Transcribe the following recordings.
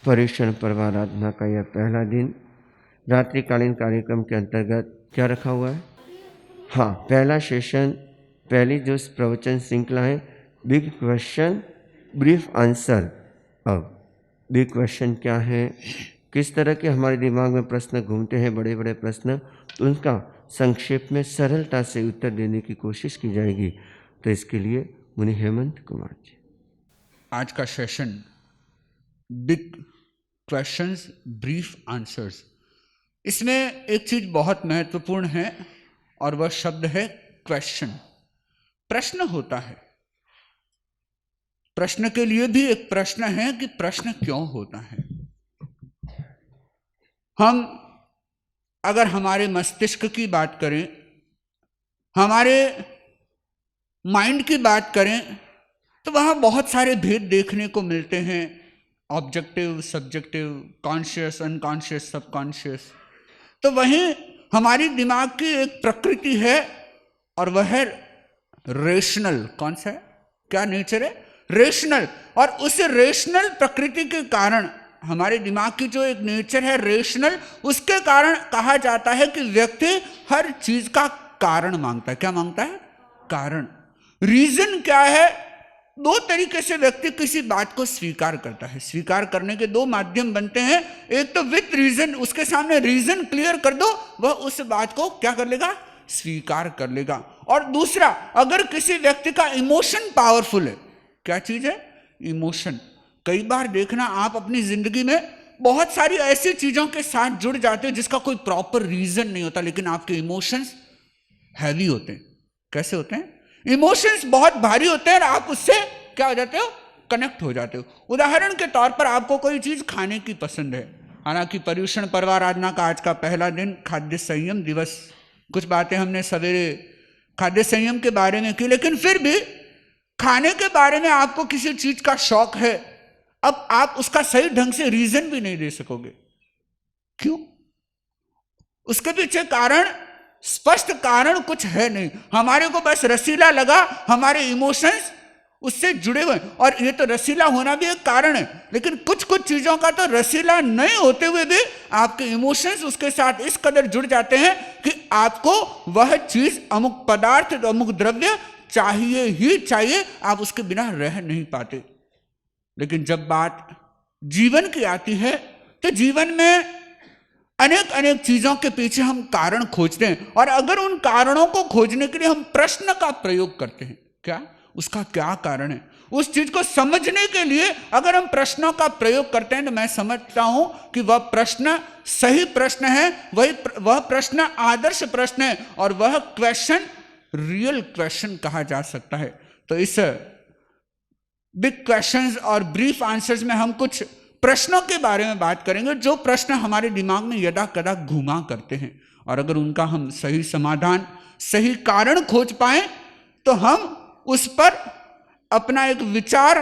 पर्युषण पर्व आराधना का यह पहला दिन रात्रिकालीन कार्यक्रम के अंतर्गत क्या रखा हुआ है? हाँ, पहला सेशन, पहली जो प्रवचन श्रृंखला है, बिग क्वेश्चन ब्रीफ आंसर। अब बिग क्वेश्चन क्या है, किस तरह के हमारे दिमाग में प्रश्न घूमते हैं, बड़े बड़े प्रश्न, तो उनका संक्षेप में सरलता से उत्तर देने की कोशिश की जाएगी। तो इसके लिए मुनि हेमंत कुमार जी। आज का session big questions brief answers. इसमें एक चीज बहुत महत्वपूर्ण है और वह शब्द है क्वेश्चन। प्रश्न होता है, प्रश्न के लिए भी एक प्रश्न है कि प्रश्न क्यों होता है। हम अगर हमारे मस्तिष्क की बात करें, हमारे माइंड की बात करें, तो वहां बहुत सारे भेद देखने को मिलते हैं। Objective, subjective, conscious, unconscious, subconscious. तो वहीं हमारी दिमाग की एक प्रकृति है और वह है रेशनल। कौन सा है, क्या नेचर है? रेशनल। और उस रेशनल प्रकृति के कारण हमारे दिमाग की जो एक नेचर है रेशनल, उसके कारण कहा जाता है कि व्यक्ति हर चीज का कारण मांगता है। क्या मांगता है? कारण। रीजन क्या है? दो तरीके से व्यक्ति किसी बात को स्वीकार करता है। स्वीकार करने के दो माध्यम बनते हैं। एक तो विथ रीजन, उसके सामने रीजन क्लियर कर दो, वह उस बात को क्या कर लेगा? स्वीकार कर लेगा। और दूसरा, अगर किसी व्यक्ति का इमोशन पावरफुल है। क्या चीज है? इमोशन। कई बार देखना, आप अपनी जिंदगी में बहुत सारी ऐसी चीजों के साथ जुड़ जाते हो जिसका कोई प्रॉपर रीजन नहीं होता, लेकिन आपके इमोशंस हैवी होते हैं। कैसे होते हैं? इमोशंस बहुत भारी होते हैं और आप उससे क्या हो जाते हो? कनेक्ट हो जाते हो। उदाहरण के तौर पर आपको कोई चीज खाने की पसंद है। हालांकि पर्युषण पर्वाराधना का आज का पहला दिन खाद्य संयम दिवस, कुछ बातें हमने सवेरे खाद्य संयम के बारे में की, लेकिन फिर भी खाने के बारे में आपको किसी चीज का शौक है। अब आप उसका सही ढंग से रीजन भी नहीं दे सकोगे। क्यों? उसके पीछे कारण, स्पष्ट कारण कुछ है नहीं। हमारे को बस रसीला लगा, हमारे इमोशंस उससे जुड़े हुए। और ये तो रसीला होना भी एक कारण है, लेकिन कुछ कुछ चीजों का तो रसीला नहीं होते हुए भी आपके इमोशंस उसके साथ इस कदर जुड़ जाते हैं कि आपको वह चीज, अमुक पदार्थ, अमुक द्रव्य चाहिए ही चाहिए। आप उसके बिना रह नहीं पाते। लेकिन जब बात जीवन की आती है, तो जीवन में अनेक अनेक चीजों के पीछे हम कारण खोजते हैं। और अगर उन कारणों को खोजने के लिए हम प्रश्न का प्रयोग करते हैं, क्या उसका क्या कारण है, उस चीज को समझने के लिए अगर हम प्रश्नों का प्रयोग करते हैं, तो मैं समझता हूं कि वह प्रश्न सही प्रश्न है, वह प्रश्न आदर्श प्रश्न है, और वह क्वेश्चन रियल क्वेश्चन कहा जा सकता है। तो इस बिग क्वेश्चंस और ब्रीफ आंसर्स में हम कुछ प्रश्नों के बारे में बात करेंगे, जो प्रश्न हमारे दिमाग में यदा कदा घुमा करते हैं। और अगर उनका हम सही समाधान, सही कारण खोज पाए, तो हम उस पर अपना एक विचार,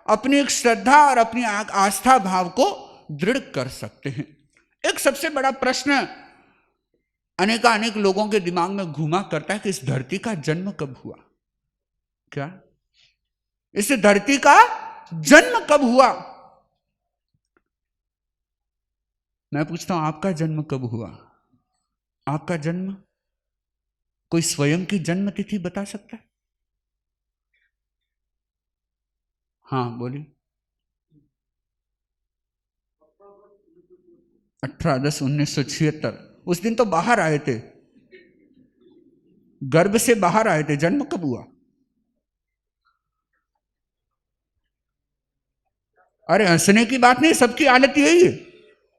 अपनी एक श्रद्धा और अपनी आस्था भाव को दृढ़ कर सकते हैं। एक सबसे बड़ा प्रश्न अनेक लोगों के दिमाग में घुमा करता है कि इस धरती का जन्म कब हुआ? क्या इस धरती का जन्म कब हुआ? मैं पूछता हूं, आपका जन्म कब हुआ? आपका जन्म कोई स्वयं की जन्म तिथि बता सकता है? हाँ बोलिए। 18/10/1976। उस दिन तो बाहर आए थे, गर्भ से बाहर आए थे। जन्म कब हुआ? अरे हंसने की बात नहीं, सबकी हालत यही है।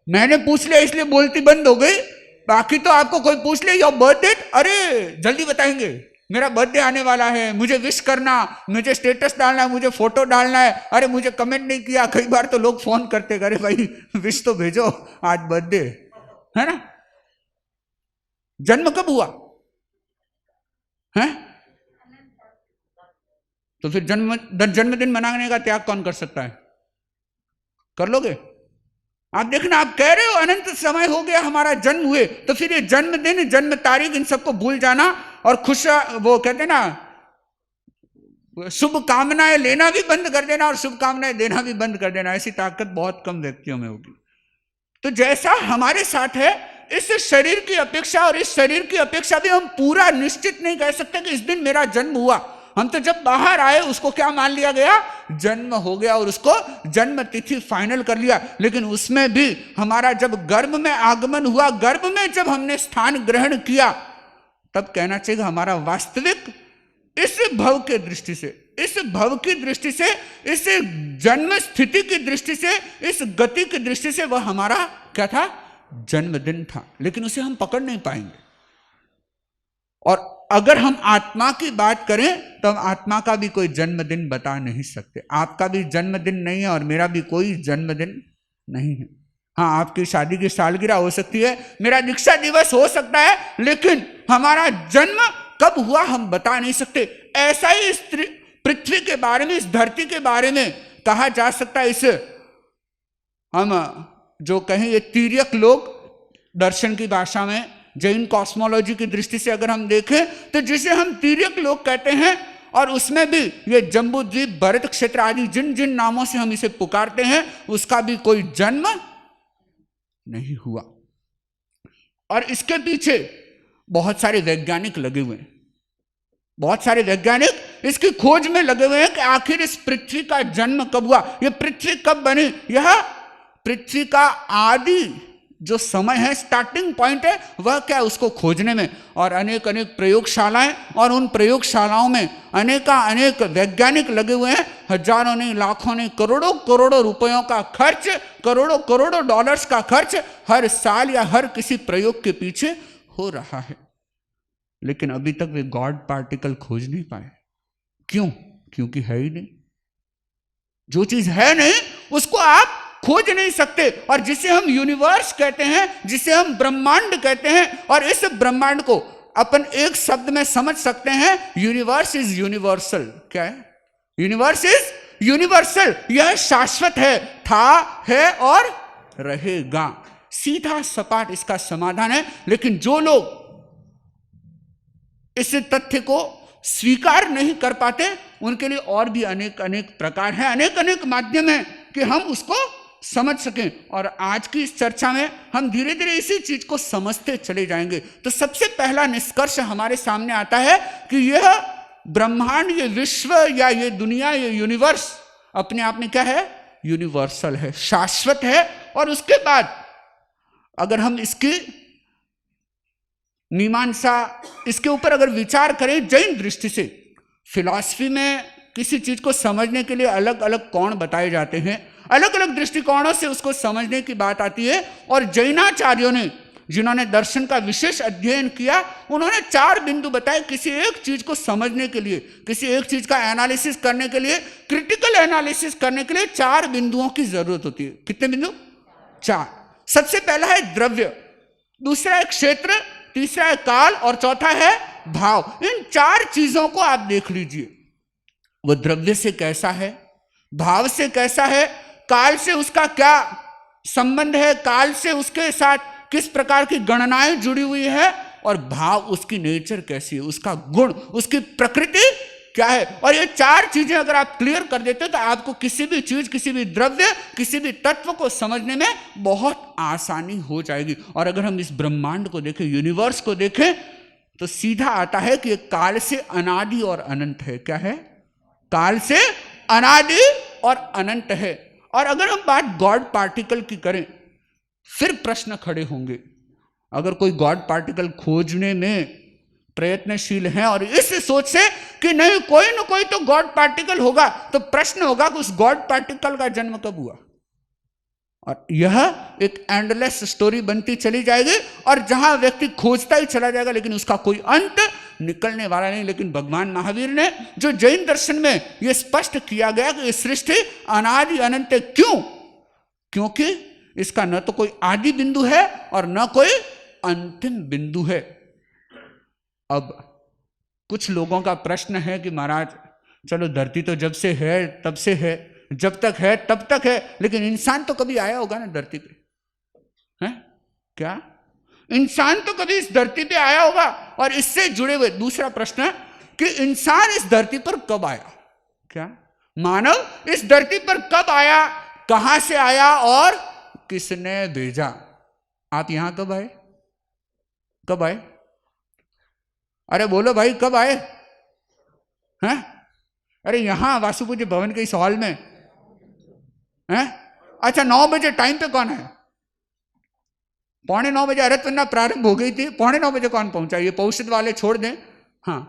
मैंने पूछ लिया इसलिए बोलती बंद हो गई, बाकी तो आपको कोई पूछ ले योर बर्थडे, अरे जल्दी बताएंगे, मेरा बर्थडे आने वाला है, मुझे विश करना, मुझे स्टेटस डालना है, मुझे फोटो डालना है, अरे मुझे कमेंट नहीं किया। कई बार तो लोग फोन करते, अरे भाई विश तो भेजो, आज बर्थडे है ना। जन्म कब हुआ है? तो फिर जन्मदिन मनाने का त्याग कौन कर सकता है? कर लोगे? आप देखना, आप कह रहे हो अनंत समय हो गया हमारा जन्म हुए, तो फिर ये जन्मदिन, जन्म तारीख, इन सबको भूल जाना और खुश, वो कहते ना शुभ कामनाएं लेना भी बंद कर देना और शुभ कामनाएं देना भी बंद कर देना, ऐसी ताकत बहुत कम व्यक्तियों में होगी। तो जैसा हमारे साथ है, इस शरीर की अपेक्षा और इस शरीर की अपेक्षा भी हम पूरा निश्चित नहीं कह सकते कि इस दिन मेरा जन्म हुआ। हम तो जब बाहर आए उसको क्या मान लिया गया, जन्म हो गया, और उसको जन्म तिथि फाइनल कर लिया। लेकिन उसमें भी हमारा जब गर्भ में आगमन हुआ, गर्भ में जब हमने स्थान ग्रहण किया, तब कहना चाहिए हमारा वास्तविक इस भव के दृष्टि से, इस भव की दृष्टि से, इस जन्म स्थिति की दृष्टि से, इस गति की दृष्टि से वह हमारा क्या था, जन्मदिन था। लेकिन उसे हम पकड़ नहीं पाएंगे। और अगर हम आत्मा की बात करें तो हम आत्मा का भी कोई जन्मदिन बता नहीं सकते। आपका भी जन्मदिन नहीं है और मेरा भी कोई जन्मदिन नहीं है। हाँ, आपकी शादी की सालगिरह हो सकती है, मेरा दीक्षा दिवस हो सकता है, लेकिन हमारा जन्म कब हुआ हम बता नहीं सकते। ऐसा ही इस पृथ्वी के बारे में, इस धरती के बारे में कहा जा सकता है। इस हम जो कहें ये तिर्यक लोग, दर्शन की भाषा में, जैन कॉस्मोलॉजी की दृष्टि से अगर हम देखें तो जिसे हम तिर्यक लोग कहते हैं, और उसमें भी ये जम्बूद्वीप, भरत क्षेत्र आदि जिन जिन नामों से हम इसे पुकारते हैं, उसका भी कोई जन्म नहीं हुआ। और इसके पीछे बहुत सारे वैज्ञानिक लगे हुए हैं, बहुत सारे वैज्ञानिक इसकी खोज में लगे हुए हैं कि आखिर इस पृथ्वी का जन्म कब हुआ, यह पृथ्वी कब बनी। यह पृथ्वी का आदि जो समय है, स्टार्टिंग पॉइंट है, वह क्या है, उसको खोजने में। और अनेक अनेक प्रयोगशालाएं, और उन प्रयोगशालाओं में अनेक वैज्ञानिक लगे हुए हैं। हजारों नहीं, लाखों नहीं, करोड़ों करोड़ों रुपयों का खर्च, करोड़ों करोड़ों डॉलर्स का खर्च हर साल या हर किसी प्रयोग के पीछे हो रहा है। लेकिन अभी तक वे गॉड पार्टिकल खोज नहीं पाए। क्यों? क्योंकि है ही नहीं। जो चीज है नहीं उसको आप खोज नहीं सकते। और जिसे हम यूनिवर्स कहते हैं, जिसे हम ब्रह्मांड कहते हैं, और इस ब्रह्मांड को अपन एक शब्द में समझ सकते हैं, यूनिवर्स इज यूनिवर्सल। क्या है? Universe is universal. यह शाश्वत है, था, है और रहेगा। सीधा सपाट इसका समाधान है। लेकिन जो लोग इस तथ्य को स्वीकार नहीं कर पाते, उनके लिए और भी अनेक अनेक प्रकार हैं, अनेक अनेक माध्यम हैं कि हम उसको समझ सकें। और आज की इस चर्चा में हम धीरे धीरे इसी चीज को समझते चले जाएंगे। तो सबसे पहला निष्कर्ष हमारे सामने आता है कि यह ब्रह्मांड, ये विश्व या ये दुनिया, ये यूनिवर्स अपने आप में क्या है? यूनिवर्सल है, शाश्वत है। और उसके बाद अगर हम इसकी मीमांसा, इसके ऊपर अगर विचार करें जैन दृष्टि से, फिलॉसफी में किसी चीज को समझने के लिए अलग अलग कोण बताए जाते हैं, अलग अलग दृष्टिकोणों से उसको समझने की बात आती है। और जैनाचार्यों ने, जिन्होंने दर्शन का विशेष अध्ययन किया, उन्होंने 4 बिंदु बताए किसी एक चीज को समझने के लिए, किसी एक चीज का एनालिसिस करने के लिए, क्रिटिकल एनालिसिस करने के लिए 4 बिंदुओं की जरूरत होती है। कितने बिंदु? 4। सबसे पहला है द्रव्य, दूसरा है क्षेत्र, तीसरा है काल और चौथा है भाव। इन 4 चीजों को आप देख लीजिए। वो द्रव्य से कैसा है, भाव से कैसा है, काल से उसका क्या संबंध है, काल से उसके साथ किस प्रकार की गणनाएं जुड़ी हुई है, और भाव उसकी नेचर कैसी है, उसका गुण, उसकी प्रकृति क्या है। और ये 4 चीजें अगर आप क्लियर कर देते हो तो आपको किसी भी चीज, किसी भी द्रव्य, किसी भी तत्व को समझने में बहुत आसानी हो जाएगी। और अगर हम इस ब्रह्मांड को देखें, यूनिवर्स को देखें, तो सीधा आता है कि काल से अनादि और अनंत है। क्या है? काल से अनादि और अनंत है। और अगर हम बात गॉड पार्टिकल की करें, फिर प्रश्न खड़े होंगे। अगर कोई गॉड पार्टिकल खोजने में प्रयत्नशील है और इस सोच से कि नहीं कोई ना कोई तो गॉड पार्टिकल होगा, तो प्रश्न होगा कि उस गॉड पार्टिकल का जन्म कब हुआ। और यह एक एंडलेस स्टोरी बनती चली जाएगी, और जहां व्यक्ति खोजता ही चला जाएगा, लेकिन उसका कोई अंत निकलने वाला नहीं। लेकिन भगवान महावीर ने जो जैन दर्शन में यह स्पष्ट किया गया कि सृष्टि अनादि अनंत है। क्यों? क्योंकि इसका न तो कोई आदि बिंदु है और न कोई अंतिम बिंदु है। अब कुछ लोगों का प्रश्न है कि महाराज चलो धरती तो जब से है तब से है, जब तक है तब तक है, लेकिन इंसान तो कभी आया होगा ना धरती पे, है क्या? इंसान तो कभी इस धरती पे आया होगा। और इससे जुड़े हुए दूसरा प्रश्न है कि इंसान इस धरती पर कब आया, क्या मानव इस धरती पर कब आया, कहां से आया और किसने भेजा? आप यहां कब आए? कब आए? अरे बोलो भाई, कब आए हैं? अरे यहां वासुपूज्य भवन के इस हॉल में हैं? अच्छा 9 बजे टाइम पे कौन है? 8:45 बजे अरतवन्ना प्रारंभ हो गई थी, 8:45 बजे कौन पहुंचा? ये पौषद वाले छोड़ दें। हाँ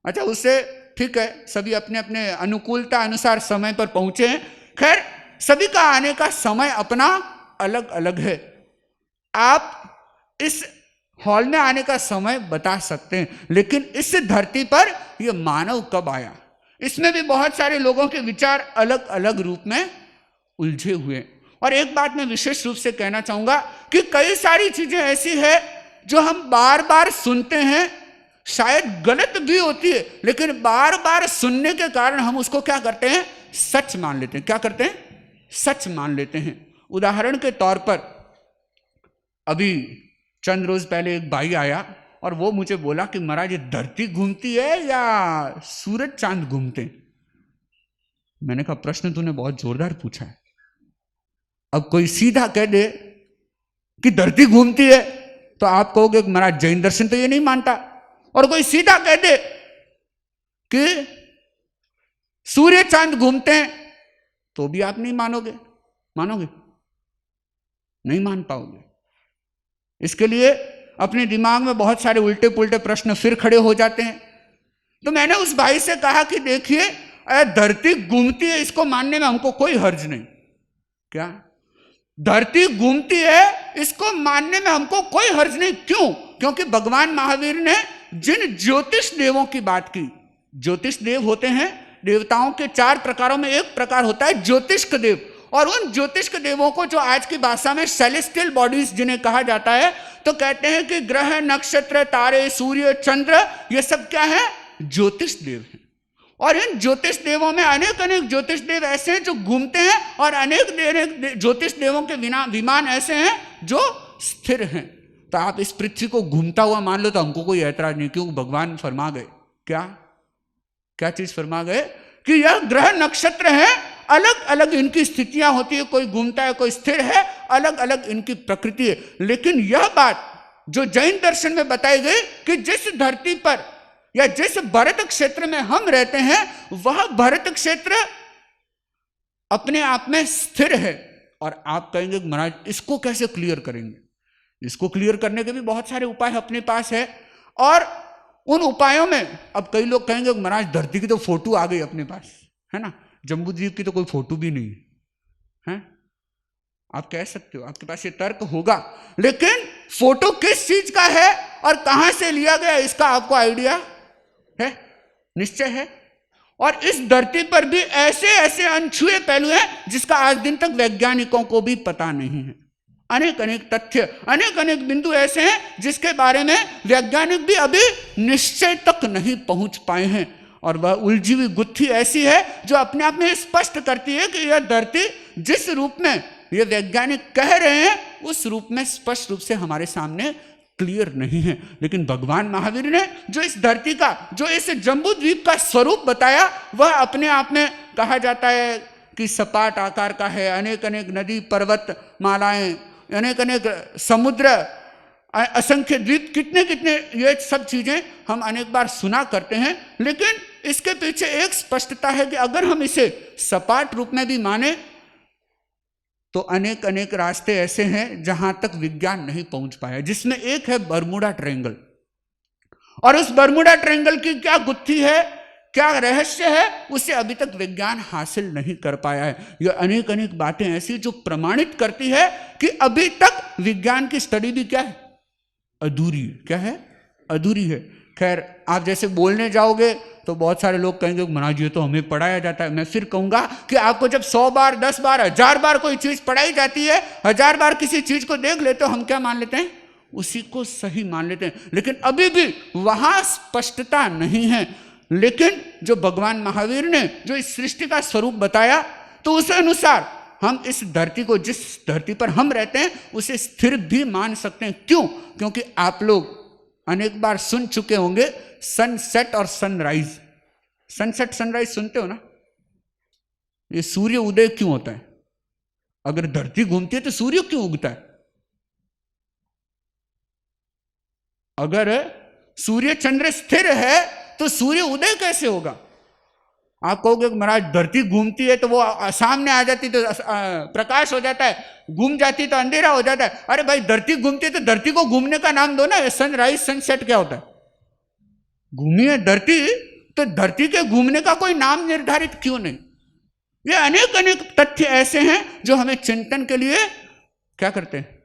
अच्छा, उससे ठीक है, सभी अपने अपने अनुकूलता अनुसार समय पर पहुंचे हैं। खैर, सभी का आने का समय अपना अलग अलग है। आप इस हॉल में आने का समय बता सकते हैं, लेकिन इस धरती पर यह मानव कब आया, इसमें भी बहुत सारे लोगों के विचार अलग अलग रूप में उलझे हुए। और एक बात मैं विशेष रूप से कहना चाहूंगा कि कई सारी चीजें ऐसी है जो हम बार बार सुनते हैं, शायद गलत भी होती है, लेकिन बार बार सुनने के कारण हम उसको क्या करते हैं? सच मान लेते हैं। क्या करते हैं? सच मान लेते हैं। उदाहरण के तौर पर अभी चंद रोज पहले एक भाई आया और वो मुझे बोला कि महाराज, ये धरती घूमती है या सूरज चांद घूमते हैं? मैंने कहा प्रश्न तूने बहुत जोरदार पूछा है। अब कोई सीधा कह दे कि धरती घूमती है तो आप कहोगे महाराज जैन दर्शन तो ये नहीं मानता, और कोई सीधा कह दे कि सूर्य चांद घूमते हैं तो भी आप नहीं मानोगे। मानोगे? नहीं मान पाओगे। इसके लिए अपने दिमाग में बहुत सारे उल्टे पुल्टे प्रश्न फिर खड़े हो जाते हैं। तो मैंने उस भाई से कहा कि देखिए, धरती घूमती है इसको मानने में हमको कोई हर्ज नहीं। क्या? धरती घूमती है इसको मानने में हमको कोई हर्ज नहीं। क्यों? क्योंकि भगवान महावीर ने जिन ज्योतिष देवों की बात की, ज्योतिष देव होते हैं देवताओं के 4 प्रकारों में एक प्रकार होता है ज्योतिष्क देव, और उन ज्योतिष्क देवों को जो आज की भाषा में सेलेस्टियल बॉडीज जिन्हें कहा जाता है, तो कहते हैं कि ग्रह, नक्षत्र, तारे, सूर्य, चंद्र, ये सब क्या है? ज्योतिष देव हैं। और इन ज्योतिष देवों में अनेक अनेक ज्योतिष देव ऐसे हैं जो घूमते हैं, और अनेक ज्योतिष देवों के विमान ऐसे हैं जो स्थिर हैं। तो आप इस पृथ्वी को घूमता हुआ मान लो तो हमको कोई ऐतराज नहीं। क्यों? भगवान फरमा गए क्या? क्या चीज फरमा गए? कि यह ग्रह नक्षत्र है, अलग अलग इनकी स्थितियां होती है, कोई घूमता है कोई स्थिर है, अलग अलग इनकी प्रकृति है। लेकिन यह बात जो जैन दर्शन में बताई गई कि जिस धरती पर या जिस भरत क्षेत्र में हम रहते हैं, वह भरत क्षेत्र अपने आप में स्थिर है। और आप कहेंगे महाराज इसको कैसे क्लियर करेंगे? इसको क्लियर करने के भी बहुत सारे उपाय अपने पास है, और उन उपायों में अब कई लोग कहेंगे महाराज धरती की तो फोटो आ गई अपने पास, है ना, जम्बूद्वीप की तो कोई फोटो भी नहीं है। आप कह सकते हो, आपके पास ये तर्क होगा, लेकिन फोटो किस चीज का है और कहां से लिया गया इसका आपको आइडिया है? निश्चय है। और इस धरती पर भी ऐसे ऐसे अनछुए पहलू हैं जिसका आज दिन तक वैज्ञानिकों को भी पता नहीं है। अनेक अनेक तथ्य, अनेक अनेक बिंदु ऐसे हैं जिसके बारे में वैज्ञानिक भी अभी निश्चय तक नहीं पहुंच पाए हैं। और वह उलझी हुई गुत्थी ऐसी है जो अपने आप में स्पष्ट करती है कि यह धरती जिस रूप में ये वैज्ञानिक कह रहे हैं उस रूप में स्पष्ट रूप से हमारे सामने क्लियर नहीं है। लेकिन भगवान महावीर ने जो इस धरती का, जो इस जम्बूद्वीप का स्वरूप बताया, वह अपने आप में कहा जाता है कि सपाट आकार का है। अनेक अनेक नदी, पर्वत मालाएं, अनेक अनेक समुद्र, असंख्य द्वीप, कितने कितने, ये सब चीजें हम अनेक बार सुना करते हैं। लेकिन इसके पीछे एक स्पष्टता है कि अगर हम इसे सपाट रूप में भी माने तो अनेक अनेक रास्ते ऐसे हैं जहां तक विज्ञान नहीं पहुंच पाया, जिसमें एक है बर्मुडा ट्रायंगल। और उस बर्मुडा ट्रायंगल की क्या गुत्थी है, क्या रहस्य है, उसे अभी तक विज्ञान हासिल नहीं कर पाया है। यह अनेक अनेक बातें ऐसी जो प्रमाणित करती है कि अभी तक विज्ञान की स्टडी भी क्या है? अधूरी। क्या है? अधूरी है। खैर, आप जैसे बोलने जाओगे तो बहुत सारे लोग कहेंगे महाराज ये तो हमें पढ़ाया जाता है। मैं फिर कहूंगा कि आपको जब 100 बार, 10 बार, 1000 बार कोई चीज पढ़ाई जाती है, 1000 बार किसी चीज को देख लेते हो, हम क्या मान लेते हैं? उसी को सही मान लेते हैं। लेकिन अभी भी वहां स्पष्टता नहीं है। लेकिन जो भगवान महावीर ने जो इस सृष्टि का स्वरूप बताया, तो उस अनुसार हम इस धरती को, जिस धरती पर हम रहते हैं, उसे स्थिर भी मान सकते हैं। क्यों? क्योंकि आप लोग अनेक बार सुन चुके होंगे सनसेट और सनराइज। सनसेट सनराइज सुनते हो ना? ये सूर्य उदय क्यों होता है? अगर धरती घूमती है तो सूर्य क्यों उगता है? अगर सूर्य चंद्र स्थिर है तो सूर्य उदय कैसे होगा? आप कहोगे महाराज धरती घूमती है तो वो सामने आ जाती तो प्रकाश हो जाता है, घूम जाती तो अंधेरा हो जाता है। अरे भाई धरती घूमती है तो धरती को घूमने का नाम दो ना। सनराइज सनसेट क्या होता है? घूमी है धरती तो धरती के घूमने का कोई नाम निर्धारित क्यों नहीं? ये अनेक अनेक तथ्य ऐसे हैं जो हमें चिंतन के लिए क्या करते हैं?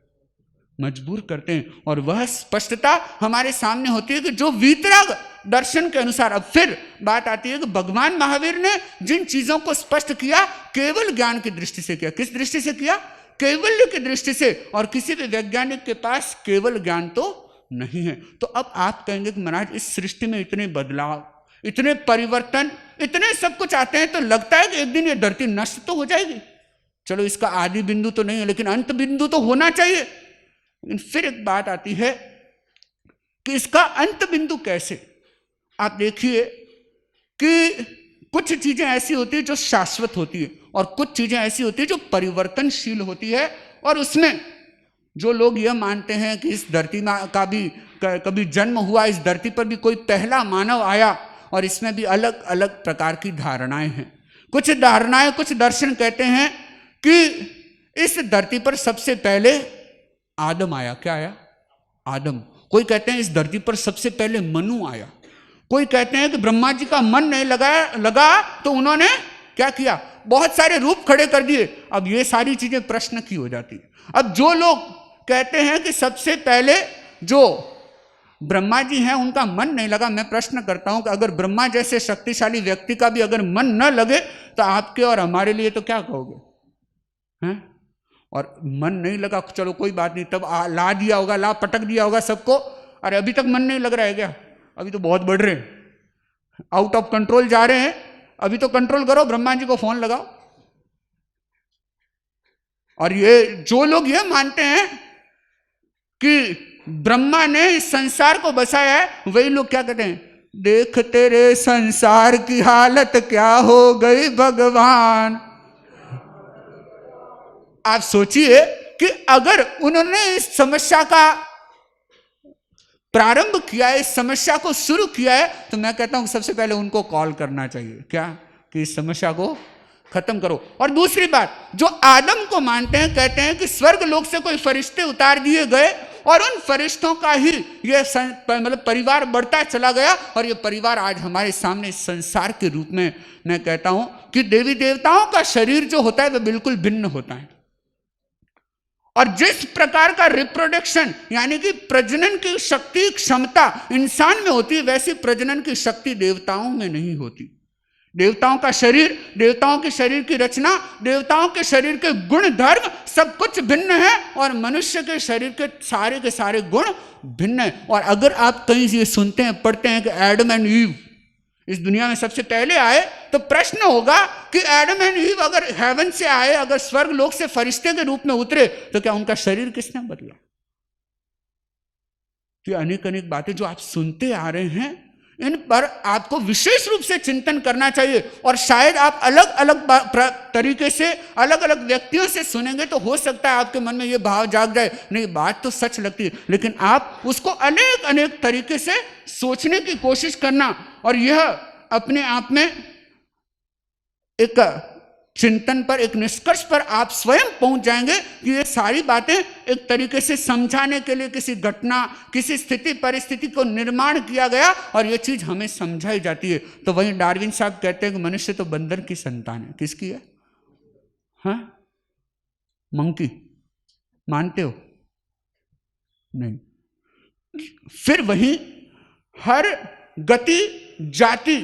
मजबूर करते हैं। और वह स्पष्टता हमारे सामने होती है कि जो वीतराग दर्शन के अनुसार। अब फिर बात आती है कि भगवान महावीर ने जिन चीजों को स्पष्ट किया केवल ज्ञान की दृष्टि से किया। किस दृष्टि से किया? कैवल्य की दृष्टि से। और किसी भी वैज्ञानिक के पास केवल ज्ञान तो नहीं है। तो अब आप कहेंगे कि महाराज इस सृष्टि में इतने बदलाव, इतने परिवर्तन, इतने सब कुछ आते हैं तो लगता है कि एक दिन ये धरती नष्ट तो हो जाएगी। चलो इसका आदि बिंदु तो नहीं है लेकिन अंत बिंदु तो होना चाहिए। लेकिन फिर एक बात आती है कि इसका अंत बिंदु कैसे? आप देखिए कि कुछ चीजें ऐसी होती है जो शाश्वत होती है और कुछ चीजें ऐसी होती है जो परिवर्तनशील होती है। और उसमें जो लोग यह मानते हैं कि इस धरती का भी कभी जन्म हुआ, इस धरती पर भी कोई पहला मानव आया, और इसमें भी अलग अलग प्रकार की धारणाएं हैं। कुछ धारणाएं, कुछ दर्शन कहते हैं कि इस धरती पर सबसे पहले आदम आया। क्या आया? आदम। कोई कहते हैं इस धरती पर सबसे पहले मनु आया। कोई कहते हैं कि ब्रह्मा जी का मन नहीं लगा तो उन्होंने क्या किया? बहुत सारे रूप खड़े कर दिए। अब ये सारी चीजें प्रश्न की हो जाती है। अब जो लोग कहते हैं कि सबसे पहले जो ब्रह्मा जी हैं उनका मन नहीं लगा, मैं प्रश्न करता हूं कि अगर ब्रह्मा जैसे शक्तिशाली व्यक्ति का भी अगर मन न लगे तो आपके और हमारे लिए तो क्या कहोगे? हैं? और मन नहीं लगा, चलो कोई बात नहीं, तब ला दिया होगा, ला पटक दिया होगा सबको। अरे अभी तक मन नहीं लग रहा है क्या? अभी तो बहुत बढ़ रहे हैं, आउट ऑफ कंट्रोल जा रहे हैं, अभी तो कंट्रोल करो, ब्रह्मा जी को फोन लगाओ। और ये जो लोग ये मानते हैं कि ब्रह्मा ने इस संसार को बसाया है, वही लोग क्या कहते हैं? देख तेरे संसार की हालत क्या हो गई भगवान। आप सोचिए कि अगर उन्होंने इस समस्या का प्रारंभ किया है, इस समस्या को शुरू किया है, तो मैं कहता हूं सबसे पहले उनको कॉल करना चाहिए। क्या? कि इस समस्या को खत्म करो। और दूसरी बात, जो आदम को मानते हैं, कहते हैं कि स्वर्ग लोक से कोई फरिश्ते उतार दिए गए और उन फरिश्तों का ही ये मतलब परिवार बढ़ता चला गया, और ये परिवार आज हमारे सामने संसार के रूप में। मैं कहता हूं कि देवी देवताओं का शरीर जो होता है वह बिल्कुल भिन्न होता है। और जिस प्रकार का रिप्रोडक्शन यानी कि प्रजनन की शक्ति, क्षमता इंसान में होती है, वैसी प्रजनन की शक्ति देवताओं में नहीं होती। देवताओं का शरीर, देवताओं के शरीर की रचना, देवताओं के शरीर के गुण धर्म सब कुछ भिन्न है, और मनुष्य के शरीर के सारे गुण भिन्न है। और अगर आप कहीं ये सुनते हैं, पढ़ते हैं कि एडम एंड ईव इस दुनिया में सबसे पहले आए, तो प्रश्न होगा कि एडम एंड ईव अगर हेवन से आए, अगर स्वर्ग लोक से फरिश्ते के रूप में उतरे, तो क्या उनका शरीर किसने बदला? तो अनेक अनेक बातें जो आप सुनते आ रहे हैं, इन पर आपको विशेष रूप से चिंतन करना चाहिए। और शायद आप अलग अलग तरीके से, अलग अलग व्यक्तियों से सुनेंगे तो हो सकता है आपके मन में ये भाव जाग जाए, नहीं बात तो सच लगती है, लेकिन आप उसको अनेक अनेक तरीके से सोचने की कोशिश करना, और यह अपने आप में एक चिंतन पर, एक निष्कर्ष पर आप स्वयं पहुंच जाएंगे कि ये सारी बातें एक तरीके से समझाने के लिए किसी घटना, किसी स्थिति परिस्थिति को निर्माण किया गया, और ये चीज हमें समझाई जाती है। तो वहीं डार्विन साहब कहते हैं कि मनुष्य तो बंदर की संतान है। किसकी है? हाँ, मंकी। मानते हो? नहीं। फिर वहीं हर गति, जाति,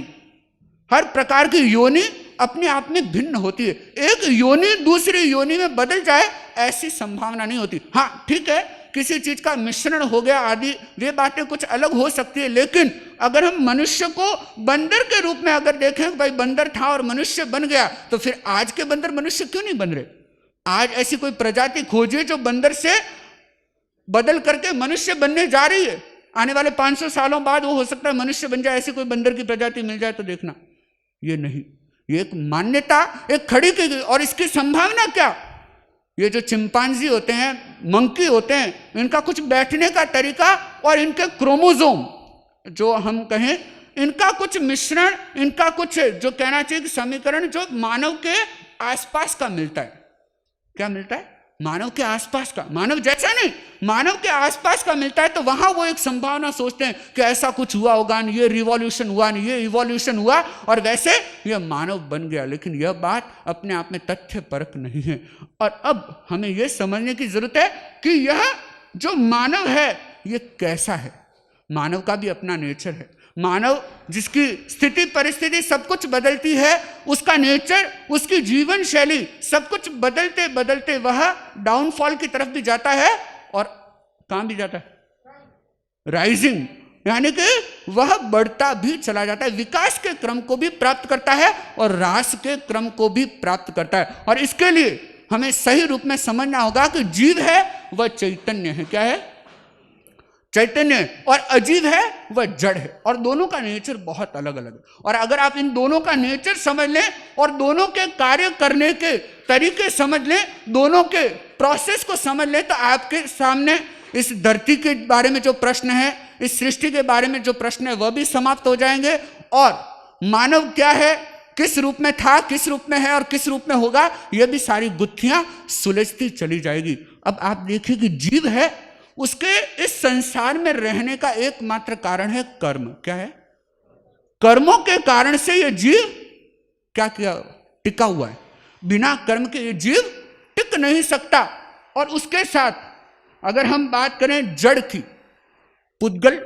हर प्रकार की योनि अपने आप में भिन्न होती है। एक योनि दूसरी योनि में बदल जाए ऐसी संभावना नहीं होती। हाँ ठीक है, किसी चीज का मिश्रण हो गया आदि, वे बातें कुछ अलग हो सकती है, लेकिन अगर हम मनुष्य को बंदर के रूप में अगर देखें, भाई बंदर था और मनुष्य बन गया, तो फिर आज के बंदर मनुष्य क्यों नहीं बन रहे? आज ऐसी कोई प्रजाति खोजिए जो बंदर से बदल करके मनुष्य बनने जा रही है। आने वाले 500 सालों बाद वो हो सकता है मनुष्य बन जाए, ऐसी कोई बंदर की प्रजाति मिल जाए तो देखना। ये नहीं, ये एक मान्यता एक खड़ी की गई। और इसकी संभावना क्या, ये जो चिंपांजी होते हैं, मंकी होते हैं, इनका कुछ बैठने का तरीका और इनके क्रोमोसोम जो हम कहें, इनका कुछ मिश्रण, इनका कुछ जो कहना चाहिए कि समीकरण जो मानव के आसपास का मिलता है। क्या मिलता है? मानव के आसपास का, मानव जैसा नहीं, मानव के आसपास का मिलता है। तो वहां वो एक संभावना सोचते हैं कि ऐसा कुछ हुआ होगा, ये रिवॉल्यूशन हुआ नहीं, ये इवोल्यूशन हुआ और वैसे ये मानव बन गया। लेकिन यह बात अपने आप में तथ्य परक नहीं है। और अब हमें यह समझने की जरूरत है कि यह जो मानव है ये कैसा है। मानव का भी अपना नेचर है। मानव जिसकी स्थिति परिस्थिति सब कुछ बदलती है, उसका नेचर, उसकी जीवन शैली सब कुछ बदलते बदलते वह डाउनफॉल की तरफ भी जाता है और कहां भी जाता है, राइजिंग, यानी कि वह बढ़ता भी चला जाता है। विकास के क्रम को भी प्राप्त करता है और ह्रास के क्रम को भी प्राप्त करता है। और इसके लिए हमें सही रूप में समझना होगा कि जीव है वह चैतन्य है। क्या है? चैतन्य। और अजीव है वह जड़ है। और दोनों का नेचर बहुत अलग अलग है। और अगर आप इन दोनों का नेचर समझ लें और दोनों के कार्य करने के तरीके समझ लें, दोनों के प्रोसेस को समझ लें, तो आपके सामने इस धरती के बारे में जो प्रश्न है, इस सृष्टि के बारे में जो प्रश्न है, वह भी समाप्त हो जाएंगे। और मानव क्या है, किस रूप में था, किस रूप में है और किस रूप में होगा, यह भी सारी गुत्थियां सुलझती चली जाएगी। अब आप देखिए कि जीव है, उसके इस संसार में रहने का एकमात्र कारण है कर्म। क्या है? कर्मों के कारण से यह जीव क्या किया, टिका हुआ है। बिना कर्म के ये जीव टिक नहीं सकता। और उसके साथ अगर हम बात करें जड़ की, पुद्गल,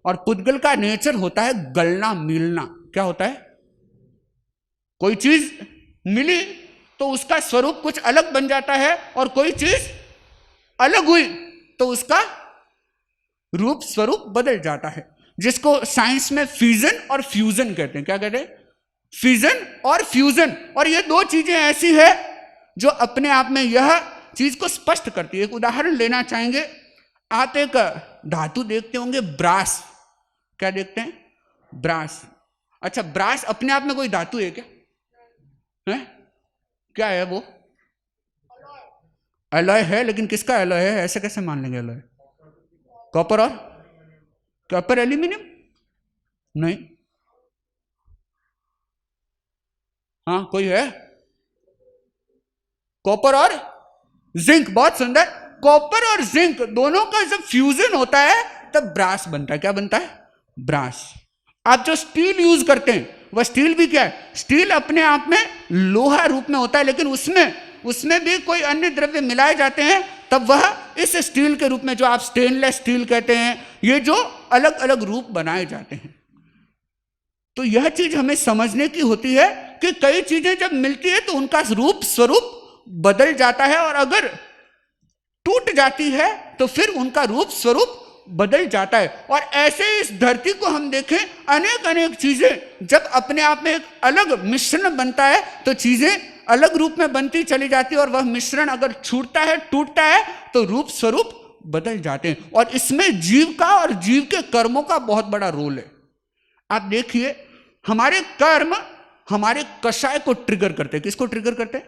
और पुद्गल का नेचर होता है गलना मिलना। क्या होता है? कोई चीज मिली तो उसका स्वरूप कुछ अलग बन जाता है, और कोई चीज अलग हुई तो उसका रूप स्वरूप बदल जाता है, जिसको साइंस में फ्यूजन और फ्यूजन कहते हैं। क्या कहते हैं? फ्यूजन और फ्यूजन। और ये दो चीजें ऐसी है जो अपने आप में यह चीज को स्पष्ट करती है। एक उदाहरण लेना चाहेंगे, आप एक धातु देखते होंगे, ब्रास। क्या देखते हैं? ब्रास। अच्छा, ब्रास अपने आप में कोई धातु है क्या? है? क्या है वो? एलॉय है, लेकिन किसका एलॉय है? ऐसे कैसे मान लेंगे एलॉय? कॉपर और कॉपर एल्यूमिनियम? नहीं। हाँ, कोई है? कॉपर और जिंक। बहुत सुंदर। कॉपर और जिंक दोनों का जब फ्यूजन होता है तब ब्रास बनता है। क्या बनता है? ब्रास। आप जो स्टील यूज करते हैं, वह स्टील भी क्या है? स्टील अपने आप में लोहा रूप में होता है, लेकिन उसमें भी कोई अन्य द्रव्य मिलाए जाते हैं, तब वह इस स्टील के रूप में, जो आप स्टेनलेस स्टील कहते हैं, ये जो अलग अलग रूप बनाए जाते हैं। तो यह चीज हमें समझने की होती है कि कई चीजें जब मिलती है तो उनका रूप स्वरूप बदल जाता है, और अगर टूट जाती है तो फिर उनका रूप स्वरूप बदल जाता है। और ऐसे इस धरती को हम देखें, अनेक अनेक चीजें जब अपने आप में एक अलग मिश्रण बनता है तो चीजें अलग रूप में बनती चली जाती है, और वह मिश्रण अगर छूटता है, टूटता है, तो रूप स्वरूप बदल जाते हैं। और इसमें जीव का और जीव के कर्मों का बहुत बड़ा रोल है। आप देखिए, हमारे कर्म हमारे कषाय को ट्रिगर करते हैं। किसको ट्रिगर करते हैं?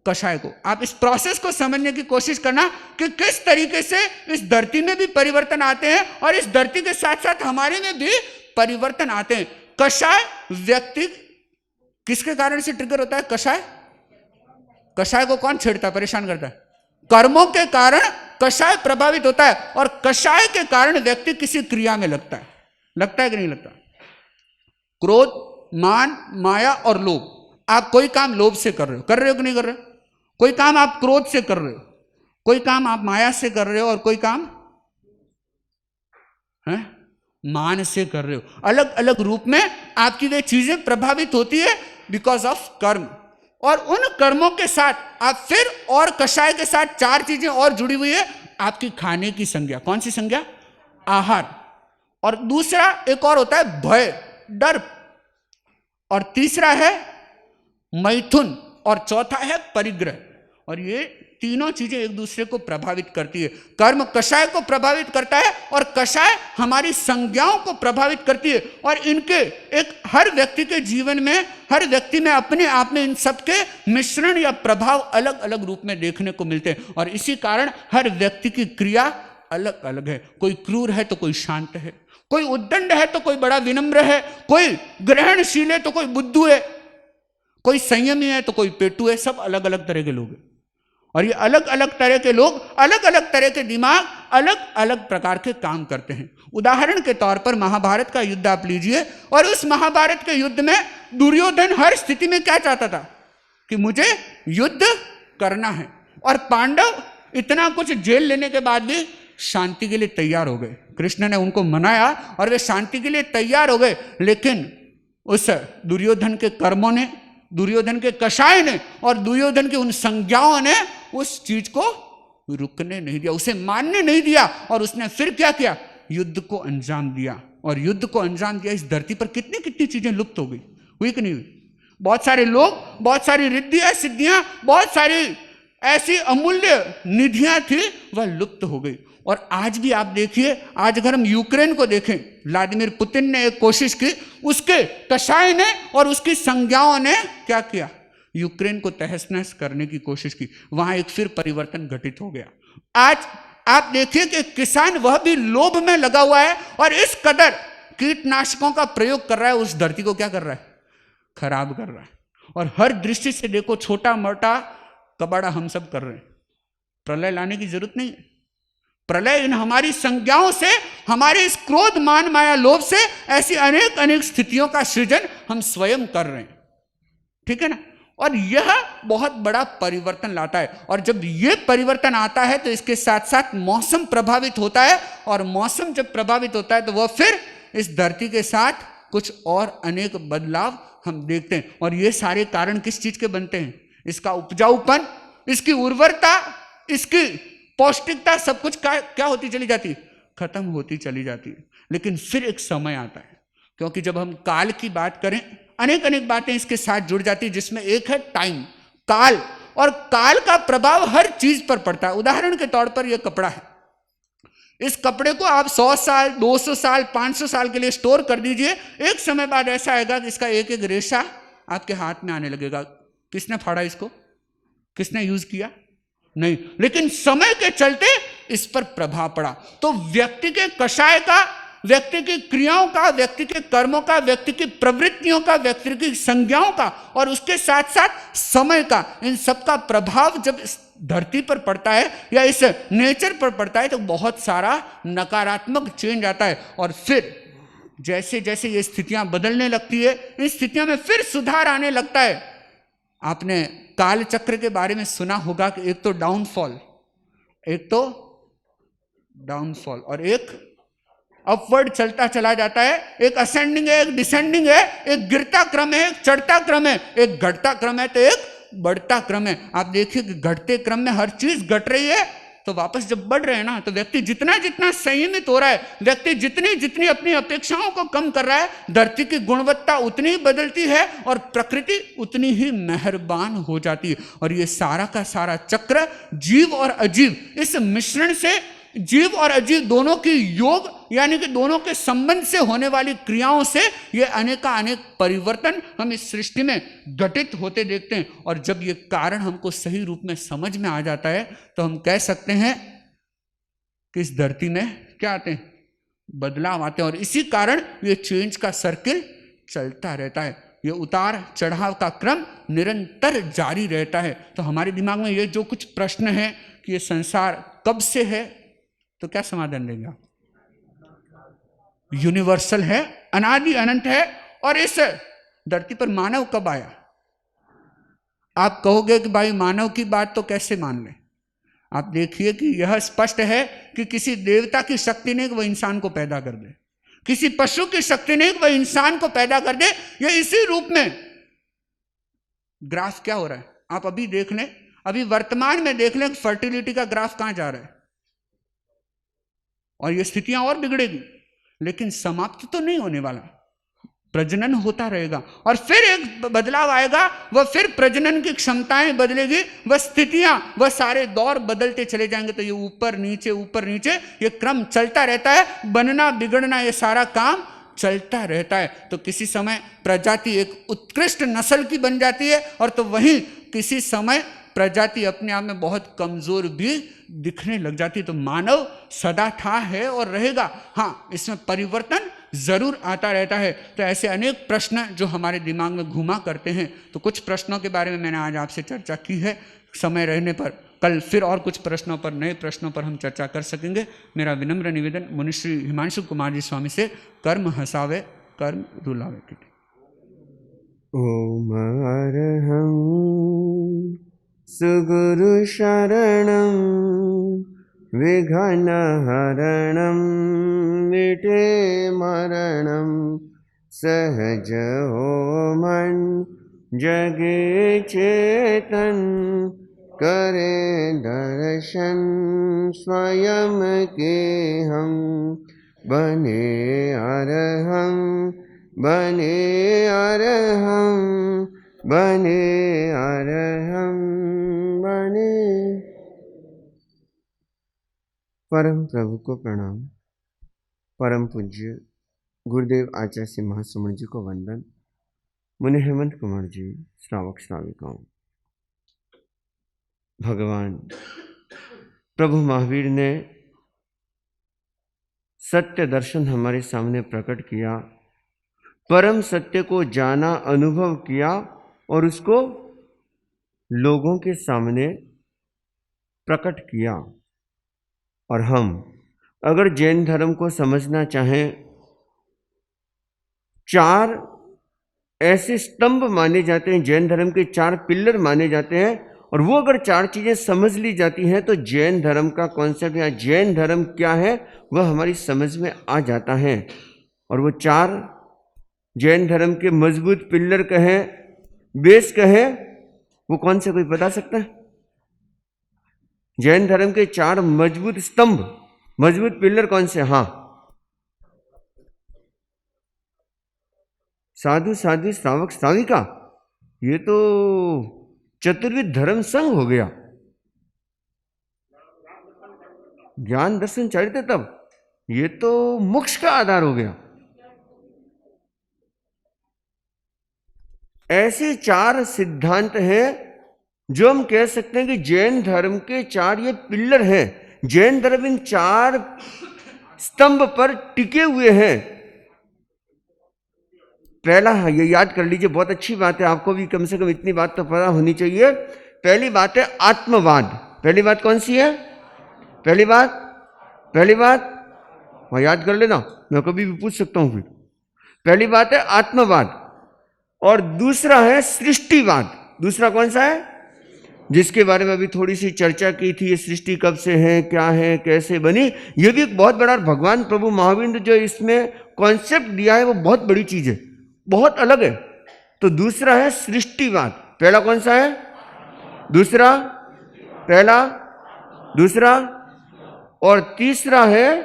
कषाय को। आप इस प्रोसेस को समझने की कोशिश करना कि किस तरीके से इस धरती में भी परिवर्तन आते हैं और इस धरती के साथ साथ हमारे में भी परिवर्तन आते हैं। कषाय व्यक्ति किसके कारण से ट्रिगर होता है? कषाय। कषाय को कौन छेड़ता है, परेशान करता है? कर्मों के कारण कषाय प्रभावित होता है, और कषाय के कारण व्यक्ति किसी क्रिया में लगता है। लगता है कि नहीं लगता? क्रोध, मान, माया और लोभ। आप कोई काम लोभ से कर रहे हो कि नहीं कर रहे हो? कोई काम आप क्रोध से कर रहे हो, कोई काम आप माया से कर रहे हो, और कोई काम है मान से कर रहे हो। अलग अलग रूप में आपकी वे चीजें प्रभावित होती है बिकॉज ऑफ कर्म। और उन कर्मों के साथ आप फिर और कषाय के साथ चार चीजें और जुड़ी हुई है। आपकी खाने की संज्ञा। कौन सी संज्ञा? आहार। और दूसरा एक और होता है भय, डर। और तीसरा है मैथुन, और चौथा है परिग्रह। और ये तीनों चीजें एक दूसरे को प्रभावित करती है। कर्म कषाय को प्रभावित करता है और कषाय हमारी संज्ञाओं को प्रभावित करती है, और इनके एक हर व्यक्ति के जीवन में, हर व्यक्ति में अपने आप में इन सबके मिश्रण या प्रभाव अलग अलग रूप में देखने को मिलते हैं। और इसी कारण हर व्यक्ति की क्रिया अलग अलग है। कोई क्रूर है तो कोई शांत है, कोई उद्दंड है तो कोई बड़ा विनम्र है, कोई ग्रहणशील है तो कोई बुद्धू है, कोई संयमी है तो कोई पेटू है। सब अलग अलग तरह के लोग हैं, और ये अलग अलग तरह के लोग, अलग अलग तरह के दिमाग, अलग अलग प्रकार के काम करते हैं। उदाहरण के तौर पर महाभारत का युद्ध आप लीजिए, और उस महाभारत के युद्ध में दुर्योधन हर स्थिति में क्या चाहता था कि मुझे युद्ध करना है, और पांडव इतना कुछ झेल लेने के बाद भी शांति के लिए तैयार हो गए। कृष्ण ने उनको मनाया और वे शांति के लिए तैयार हो गए, लेकिन उस दुर्योधन के कर्मों ने, दुर्योधन के कषाय ने और दुर्योधन की उन संज्ञाओं ने उस चीज को रुकने नहीं दिया, उसे मानने नहीं दिया, और उसने फिर क्या किया, युद्ध को अंजाम दिया। और युद्ध को अंजाम दिया, इस धरती पर कितनी कितनी चीजें लुप्त हो गई, हुई कि नहीं हुई? बहुत सारे लोग, बहुत सारी रिद्धियां सिद्धियां, बहुत सारी ऐसी अमूल्य निधियां थी, वह लुप्त हो गई। और आज भी आप देखिए, आज अगर हम यूक्रेन को देखें, व्लादिमीर पुतिन ने एक कोशिश की, उसके कषाय ने और उसकी संज्ञाओं ने क्या किया, यूक्रेन को तहस नहस करने की कोशिश की। वहां एक फिर परिवर्तन घटित हो गया। आज आप देखिए कि किसान वह भी लोभ में लगा हुआ है, और इस कदर कीटनाशकों का प्रयोग कर रहा है, उस धरती को क्या कर रहा है, खराब कर रहा है। और हर दृष्टि से देखो, छोटा मोटा कबाड़ा हम सब कर रहे हैं। प्रलय लाने की जरूरत नहीं है। प्रलय इन हमारी संज्ञाओं से, हमारे इस क्रोध मान माया लोभ से ऐसी अनेक अनेक स्थितियों का सृजन हम स्वयं कर रहे हैं, ठीक है ना। और यह बहुत बड़ा परिवर्तन लाता है, और जब यह परिवर्तन आता है तो इसके साथ साथ मौसम प्रभावित होता है, और मौसम जब प्रभावित होता है तो वह फिर इस धरती के साथ कुछ और अनेक बदलाव हम देखते हैं। और ये सारे कारण किस चीज के बनते हैं, इसका उपजाऊपन, इसकी उर्वरता, इसकी पौष्टिकता, सब कुछ क्या होती चली जाती है, खत्म होती चली जाती है। लेकिन फिर एक समय आता है, क्योंकि जब हम काल की बात करें, अनेक अनेक बातें इसके साथ जुड़ जाती है, जिसमें एक है टाइम, काल, और काल का प्रभाव हर चीज पर पड़ता है। उदाहरण के तौर पर यह कपड़ा है, इस कपड़े को आप 100 साल, 200 साल, 500 साल के लिए स्टोर कर दीजिए, एक समय बाद ऐसा आएगा कि इसका एक एक रेशा आपके हाथ में आने लगेगा। किसने फाड़ा इसको, किसने यूज किया, नहीं, लेकिन समय के चलते इस पर प्रभाव पड़ा। तो व्यक्ति के कषाय का, व्यक्ति की क्रियाओं का, व्यक्ति के कर्मों का, व्यक्ति की प्रवृत्तियों का, व्यक्ति की संज्ञाओं का, और उसके साथ साथ समय का, इन सब का प्रभाव जब इस धरती पर पड़ता है या इस नेचर पर पड़ता है, तो बहुत सारा नकारात्मक चेंज आता है। और फिर जैसे जैसे ये स्थितियां बदलने लगती है, इन स्थितियों में फिर सुधार आने लगता है। आपने काल चक्र के बारे में सुना होगा कि एक तो डाउनफॉल, एक तो डाउनफॉल, और एक अपवर्ड चलता चला जाता है, एक असेंडिंग है, एक डिसेंडिंग है, एक गिरता क्रम है, एक चढ़ता क्रम है, एक घटता क्रम है, तो एक बढ़ता क्रम है। आप देखिए कि घटते क्रम में हर चीज घट रही है, तो वापस जब बढ़ रहे हैं ना, तो व्यक्ति जितना जितना संयमित हो रहा है, व्यक्ति जितनी जितनी अपनी अपेक्षाओं को कम कर रहा है, धरती की गुणवत्ता उतनी ही बदलती है और प्रकृति उतनी ही मेहरबान हो जाती है। और ये सारा का सारा चक्र जीव और अजीव, इस मिश्रण से, जीव और अजीव दोनों की योग, यानी कि दोनों के संबंध से होने वाली क्रियाओं से ये अनेक परिवर्तन हम इस सृष्टि में घटित होते देखते हैं। और जब ये कारण हमको सही रूप में समझ में आ जाता है, तो हम कह सकते हैं कि इस धरती में क्या आते हैं, बदलाव आते हैं। और इसी कारण ये चेंज का सर्किल चलता रहता है, ये उतार चढ़ाव का क्रम निरंतर जारी रहता है। तो हमारे दिमाग में ये जो कुछ प्रश्न है कि ये संसार कब से है, तो क्या समाधान देंगे आप? यूनिवर्सल है, अनादि अनंत है। और इस धरती पर मानव कब आया? आप कहोगे कि भाई मानव की बात तो कैसे मान लें? आप देखिए कि यह स्पष्ट है कि किसी देवता की शक्ति नहीं कि वह इंसान को पैदा कर दे, किसी पशु की शक्ति नहीं कि वह इंसान को पैदा कर दे। यह इसी रूप में ग्राफ क्या हो रहा है, आप अभी देख लें, अभी वर्तमान में देख लें, फर्टिलिटी का ग्राफ कहां जा रहा है, और ये स्थितियां और बिगड़ेगी, लेकिन समाप्त तो नहीं होने वाला। प्रजनन होता रहेगा और फिर एक बदलाव आएगा, वह फिर प्रजनन की क्षमताएं बदलेगी, वह स्थितियां, वह सारे दौर बदलते चले जाएंगे। तो ये ऊपर नीचे ये क्रम चलता रहता है, बनना बिगड़ना ये सारा काम चलता रहता है। तो किसी समय प्रजाति एक उत्कृष्ट नस्ल की बन जाती है और तो वहीं किसी समय प्रजाति अपने आप में बहुत कमजोर भी दिखने लग जाती है। तो मानव सदा था, है और रहेगा। हाँ, इसमें परिवर्तन जरूर आता रहता है। तो ऐसे अनेक प्रश्न जो हमारे दिमाग में घुमा करते हैं, तो कुछ प्रश्नों के बारे में मैंने आज आपसे चर्चा की है। समय रहने पर कल फिर और कुछ प्रश्नों पर, नए प्रश्नों पर हम चर्चा कर सकेंगे। मेरा विनम्र निवेदन मुनिश्री हिमांशु कुमार जी स्वामी से, कर्म हसावे कर्म रुलावे के लिए। ओम अरहं सुगुरु शरणं विघ्नहरणं मिटे मरणं सहज हो मन जगे चेतन करे दर्शन स्वयं के हम बने अरहं बने अरहं बने अरहं बने। परम प्रभु को प्रणाम। परम पूज्य गुरुदेव आचार्य श्री महासुमन जी को वंदन। मुनि हेमंत कुमार जी, श्रावक श्राविकाओं, भगवान प्रभु महावीर ने सत्य दर्शन हमारे सामने प्रकट किया, परम सत्य को जाना, अनुभव किया और उसको लोगों के सामने प्रकट किया। और हम अगर जैन धर्म को समझना चाहें, 4 ऐसे स्तंभ माने जाते हैं, जैन धर्म के 4 पिलर माने जाते हैं, और वो अगर 4 चीजें समझ ली जाती हैं तो जैन धर्म का कॉन्सेप्ट या जैन धर्म क्या है वह हमारी समझ में आ जाता है। और वो 4 जैन धर्म के मजबूत पिलर कहें, बेस कहें, वो कौन से, कोई बता सकता है? जैन धर्म के 4 मजबूत स्तंभ, मजबूत पिलर कौन से? हाँ, साधु साध्वी श्रावक श्राविका, ये तो चतुर्विध धर्म संघ हो गया। ज्ञान दर्शन चरित्र, तब ये तो मोक्ष का आधार हो गया। ऐसे 4 सिद्धांत हैं जो हम कह सकते हैं कि जैन धर्म के 4 ये पिलर हैं। जैन धर्म इन 4 स्तंभ पर टिके हुए हैं। पहला, ये याद कर लीजिए, बहुत अच्छी बात है, आपको भी कम से कम इतनी बात तो पता होनी चाहिए। पहली बात है आत्मवाद। पहली बात कौन सी है? पहली बात वह याद कर लेना, मैं कभी भी पूछ सकता हूं फिर। पहली बात है आत्मवाद और दूसरा है सृष्टिवाद। दूसरा कौन सा है? जिसके बारे में अभी थोड़ी सी चर्चा की थी, ये सृष्टि कब से है, क्या है, कैसे बनी, ये भी एक बहुत बड़ा, भगवान प्रभु महावीर ने जो इसमें कॉन्सेप्ट दिया है वो बहुत बड़ी चीज है, बहुत अलग है। तो दूसरा है सृष्टिवाद। पहला कौन सा है? दूसरा, पहला, दूसरा, और तीसरा है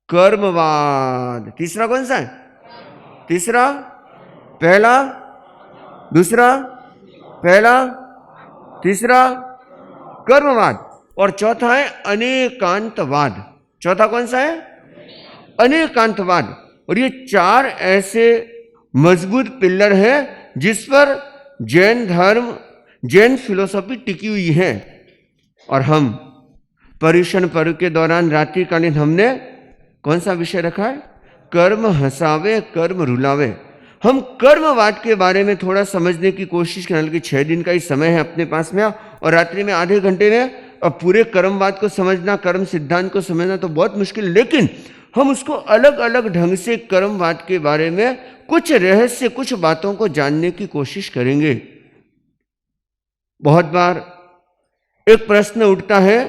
कर्मवाद। तीसरा कौन सा है? तीसरा, पहला, दूसरा, पहला, तीसरा कर्मवाद, और चौथा है अनेकांतवाद। चौथा कौन सा है? अनेकांतवाद। और ये 4 ऐसे मजबूत पिलर हैं जिस पर जैन धर्म, जैन फिलोसॉफी टिकी हुई है। और हम पर्युषण पर्व के दौरान रात्रिकालीन हमने कौन सा विषय रखा है? कर्म हसावे कर्म रुलावे। हम कर्मवाद के बारे में थोड़ा समझने की कोशिश करें कि 6 दिन का ही समय है अपने पास में, और रात्रि में आधे घंटे में अब पूरे कर्मवाद को समझना, कर्म सिद्धांत को समझना तो बहुत मुश्किल। लेकिन हम उसको अलग अलग ढंग से कर्मवाद के बारे में कुछ रहस्य, कुछ बातों को जानने की कोशिश करेंगे। बहुत बार एक प्रश्न उठता है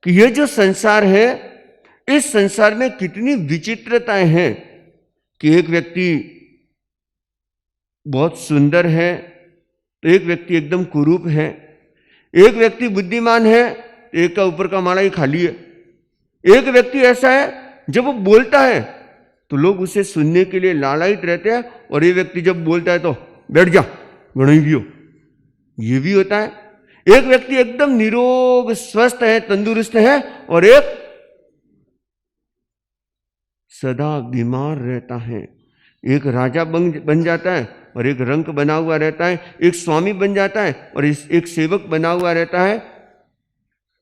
कि ये जो संसार है, इस संसार में कितनी विचित्रताएं हैं कि एक व्यक्ति बहुत सुंदर है तो एक व्यक्ति एकदम कुरूप है, एक व्यक्ति बुद्धिमान है, एक का ऊपर का माला ही खाली है, एक व्यक्ति ऐसा है जब वो बोलता है तो लोग उसे सुनने के लिए लालायित रहते हैं, और ये व्यक्ति जब बोलता है तो बैठ जा गणई दियो, ये भी होता है। एक व्यक्ति एकदम निरोग स्वस्थ है, तंदुरुस्त है, और एक सदा बीमार रहता है। एक राजा बन जाता है और एक रंक बना हुआ रहता है, एक स्वामी बन जाता है और एक सेवक बना हुआ रहता है।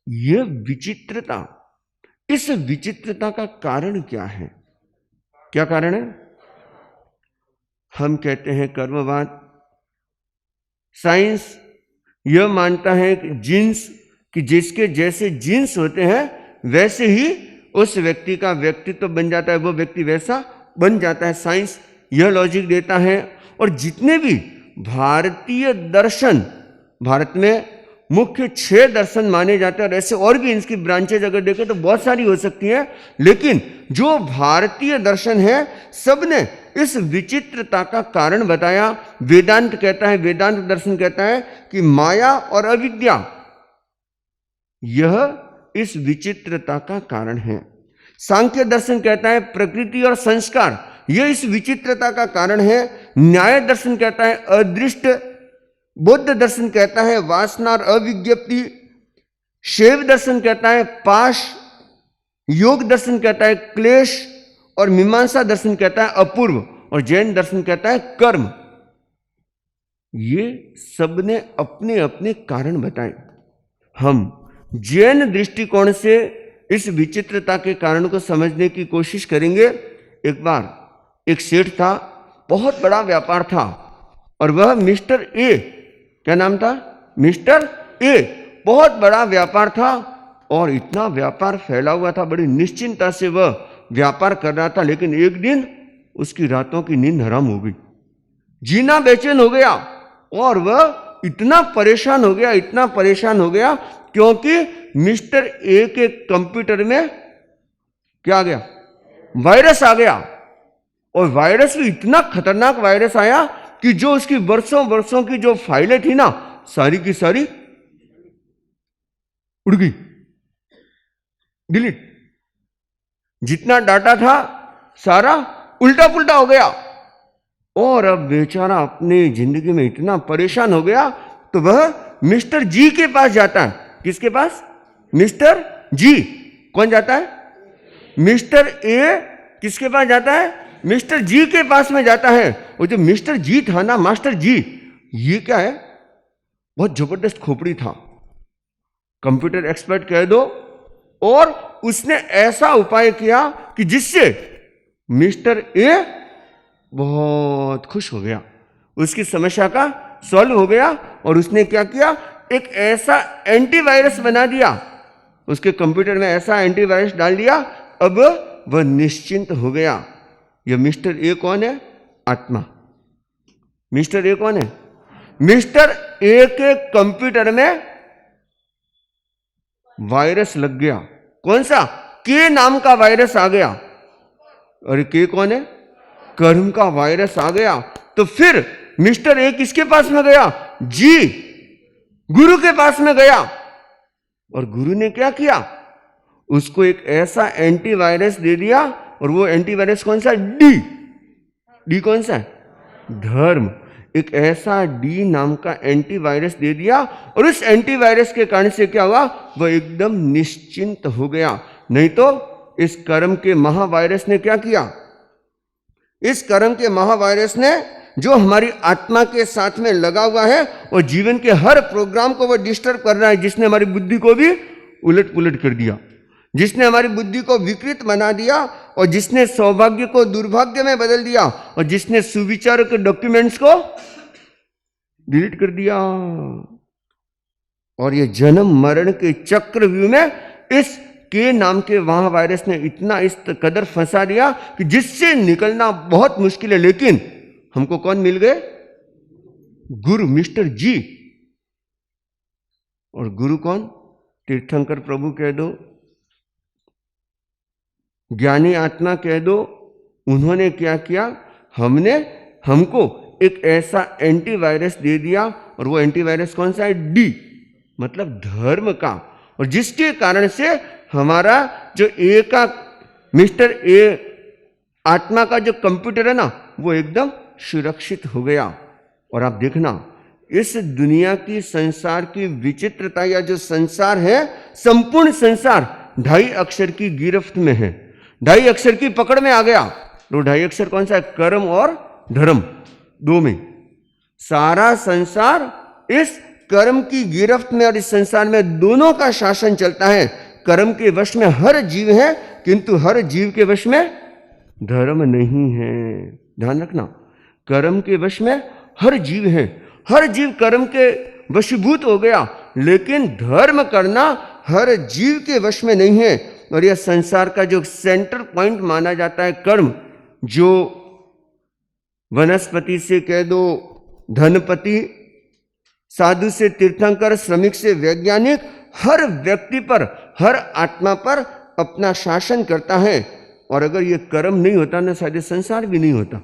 यह विचित्रता, इस विचित्रता का कारण क्या है? क्या कारण है? हम कहते हैं कर्मवाद। साइंस यह मानता है कि जीन्स, कि जिसके जैसे जीन्स होते हैं वैसे ही उस व्यक्ति का व्यक्तित्व बन जाता है, वो व्यक्ति वैसा बन जाता है। साइंस यह लॉजिक देता है। और जितने भी भारतीय दर्शन, भारत में मुख्य 6 दर्शन माने जाते हैं, और ऐसे और भी इनकी ब्रांचेज अगर देखें तो बहुत सारी हो सकती हैं, लेकिन जो भारतीय दर्शन है सबने इस विचित्रता का कारण बताया। वेदांत कहता है, वेदांत दर्शन कहता है कि माया और अविद्या यह इस विचित्रता का कारण है। सांख्य दर्शन कहता है प्रकृति और संस्कार यह इस विचित्रता का कारण है। न्याय दर्शन कहता है अदृष्ट। बौद्ध दर्शन कहता है वासना और अविज्ञप्ति। शैव दर्शन कहता है पाश। योग दर्शन कहता है क्लेश। और मीमांसा दर्शन कहता है अपूर्व। और जैन दर्शन कहता है कर्म। ये सबने अपने अपने कारण बताए। हम जैन दृष्टिकोण से इस विचित्रता के कारण को समझने की कोशिश करेंगे। एक बार एक सेठ था, बहुत बड़ा व्यापार था, और वह मिस्टर ए, क्या नाम था? Mister A. बहुत बड़ा व्यापार था और इतना व्यापार फैला हुआ था, बड़ी निश्चिंतता से वह व्यापार कर रहा था। लेकिन एक दिन उसकी रातों की नींद हराम हो गई, जीना बेचैन हो गया, और वह इतना परेशान हो गया, इतना परेशान हो गया, क्योंकि मिस्टर ए के कंप्यूटर में क्या आ गया? वायरस आ गया। और वायरस भी इतना खतरनाक वायरस आया कि जो उसकी वर्षों वर्षों की जो फाइलें थी ना, सारी की सारी उड़ गई, डिलीट। जितना डाटा था सारा उल्टा पुल्टा हो गया। और अब बेचारा अपनी जिंदगी में इतना परेशान हो गया, तो वह मिस्टर जी के पास जाता है। किसके पास? मिस्टर जी। कौन जाता है? मिस्टर ए किसके पास जाता है? मिस्टर जी के पास में जाता है। और जो मिस्टर जी था ना, मास्टर जी, ये क्या है? बहुत जबरदस्त खोपड़ी था, कंप्यूटर एक्सपर्ट कह दो। और उसने ऐसा उपाय किया कि जिससे मिस्टर ए बहुत खुश हो गया, उसकी समस्या का सॉल्व हो गया। और उसने क्या किया? एक ऐसा एंटीवायरस बना दिया, उसके कंप्यूटर में ऐसा एंटीवायरस डाल दिया, अब वह निश्चिंत हो गया। यह मिस्टर ए कौन है? आत्मा। मिस्टर ए कौन है? मिस्टर ए के कंप्यूटर में वायरस लग गया। कौन सा? के नाम का वायरस आ गया। और के कौन है? कर्म का वायरस आ गया। तो फिर मिस्टर ए किसके पास में गया? जी, गुरु के पास में गया। और गुरु ने क्या किया? उसको एक ऐसा एंटीवायरस दे दिया। और वो एंटीवायरस कौन सा? डी। डी कौन सा है? धर्म। एक ऐसा डी नाम का एंटीवायरस दे दिया। और उस एंटीवायरस के कारण से क्या हुआ? वह एकदम निश्चिंत हो गया। नहीं तो इस कर्म के महावायरस ने क्या किया? इस कर्म के महावायरस ने जो हमारी आत्मा के साथ में लगा हुआ है और जीवन के हर प्रोग्राम को वह डिस्टर्ब कर रहा है, जिसने हमारी बुद्धि को भी उलट पुलट कर दिया, जिसने हमारी बुद्धि को विकृत बना दिया, और जिसने सौभाग्य को दुर्भाग्य में बदल दिया, और जिसने सुविचारों के डॉक्यूमेंट्स को डिलीट कर दिया। और ये जन्म मरण के चक्रव्यूह में इस के नाम के महावायरस ने इतना इस कदर फंसा दिया कि जिससे निकलना बहुत मुश्किल है। लेकिन हमको कौन मिल गए? गुरु, मिस्टर जी। और गुरु कौन? तीर्थंकर प्रभु कह दो, ज्ञानी आत्मा कह दो। उन्होंने क्या किया? हमको एक ऐसा एंटीवायरस दे दिया। और वो एंटीवायरस कौन सा है? डी, मतलब धर्म का। और जिसके कारण से हमारा जो ए का, मिस्टर ए आत्मा का जो कंप्यूटर है ना वो एकदम सुरक्षित हो गया। और आप देखना इस दुनिया की संसार की विचित्रता, या जो संसार है संपूर्ण संसार 2.5 अक्षर की गिरफ्त में है, 2.5 अक्षर की पकड़ में आ गया। तो 2.5 अक्षर कौन सा है? कर्म और धर्म, दो में सारा संसार इस कर्म की गिरफ्त में, और इस संसार में दोनों का शासन चलता है। कर्म के वश में हर जीव है, किंतु हर जीव के वश में धर्म नहीं है। ध्यान रखना, कर्म के वश में हर जीव है, हर जीव कर्म के वशीभूत हो गया, लेकिन धर्म करना हर जीव के वश में नहीं है। और यह संसार का जो सेंटर पॉइंट माना जाता है कर्म, जो वनस्पति से कह दो धनपति, साधु से तीर्थंकर, श्रमिक से वैज्ञानिक, हर व्यक्ति पर, हर आत्मा पर अपना शासन करता है। और अगर ये कर्म नहीं होता ना, शायद संसार भी नहीं होता।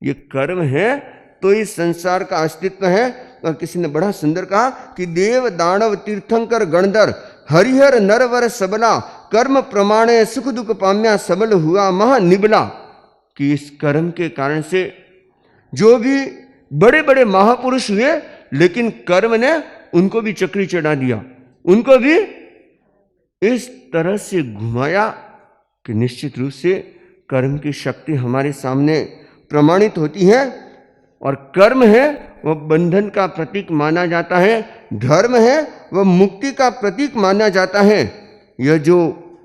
ये कर्म है तो इस संसार का अस्तित्व है। और किसी ने बड़ा सुंदर कहा कि देव दानव तीर्थंकर गणधर हरिहर नरवर सबला, कर्म प्रमाणे सुख दुख पाम्या, सबल हुआ महानिबला। कि इस कर्म के कारण से जो भी बड़े बड़े महापुरुष हुए, लेकिन कर्म ने उनको भी चक्री चढ़ा दिया, उनको भी इस तरह से घुमाया कि निश्चित रूप से कर्म की शक्ति हमारे सामने प्रमाणित होती है। और कर्म है वह बंधन का प्रतीक माना जाता है, धर्म है वह मुक्ति का प्रतीक माना जाता है। यह जो